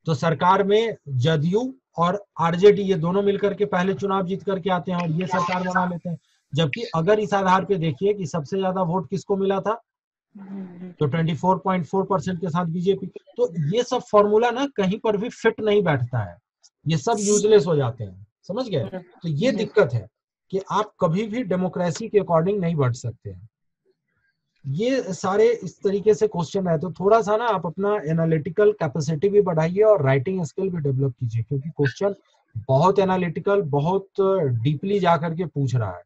तो सरकार में जदयू और आरजेडी ये दोनों मिलकर के पहले चुनाव जीत करके आते हैं और ये सरकार बना लेते हैं। जबकि अगर इस आधार पे देखिए कि सबसे ज्यादा वोट किसको मिला था, तो 24.4% के साथ बीजेपी। तो ये सब फॉर्मूला ना कहीं पर भी फिट नहीं बैठता है, ये सब यूजलेस हो जाते हैं, समझ गए। तो ये दिक्कत है कि आप कभी भी डेमोक्रेसी के अकॉर्डिंग नहीं बढ़ सकते हैं। ये सारे इस तरीके से क्वेश्चन है, तो थोड़ा सा ना आप अपना एनालिटिकल कैपेसिटी भी बढ़ाइए और राइटिंग स्किल भी डेवलप कीजिए, क्योंकि क्वेश्चन बहुत एनालिटिकल, बहुत डीपली जा करके पूछ रहा है।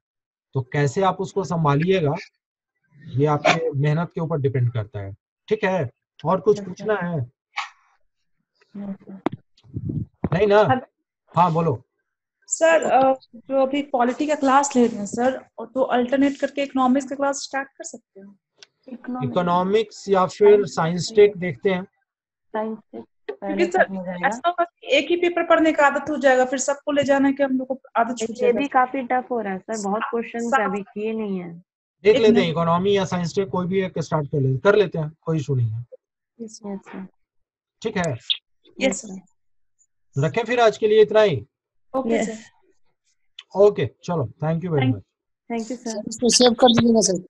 तो कैसे आप उसको संभालिएगा ये आपके मेहनत के ऊपर डिपेंड करता है। ठीक है, और कुछ पूछना है? नहीं ना? हाँ बोलो। सर जो अभी पॉलिटी का क्लास ले रहे हैं सर, तो अल्टरनेट करके इकोनॉमिक्स का क्लास स्टार्ट कर सकते हो। इकोनॉमिक्स या फिर साइंस टेक देखते हैं। साइंस क्योंकि सर ऐसा होगा कि एक ही पेपर पढ़ने का आदत हो जाएगा, फिर सबको ले जाने के हम लोग को आदत छूट ये जाएगा। भी काफी टफ हो रहा है सर, बहुत क्वेश्चन अभी किए नहीं है। देख लेते हैं, इकोनॉमी या साइंस टेक कोई भी एक स्टार्ट कर लेते हैं, कोई इशू नहीं है। ठीक है, यस सर। रखें फिर आज के लिए इतना ही। Okay sir. ओके चलो, thank you very much. Thank you sir. इसको सेव कर दीजिएगा सर।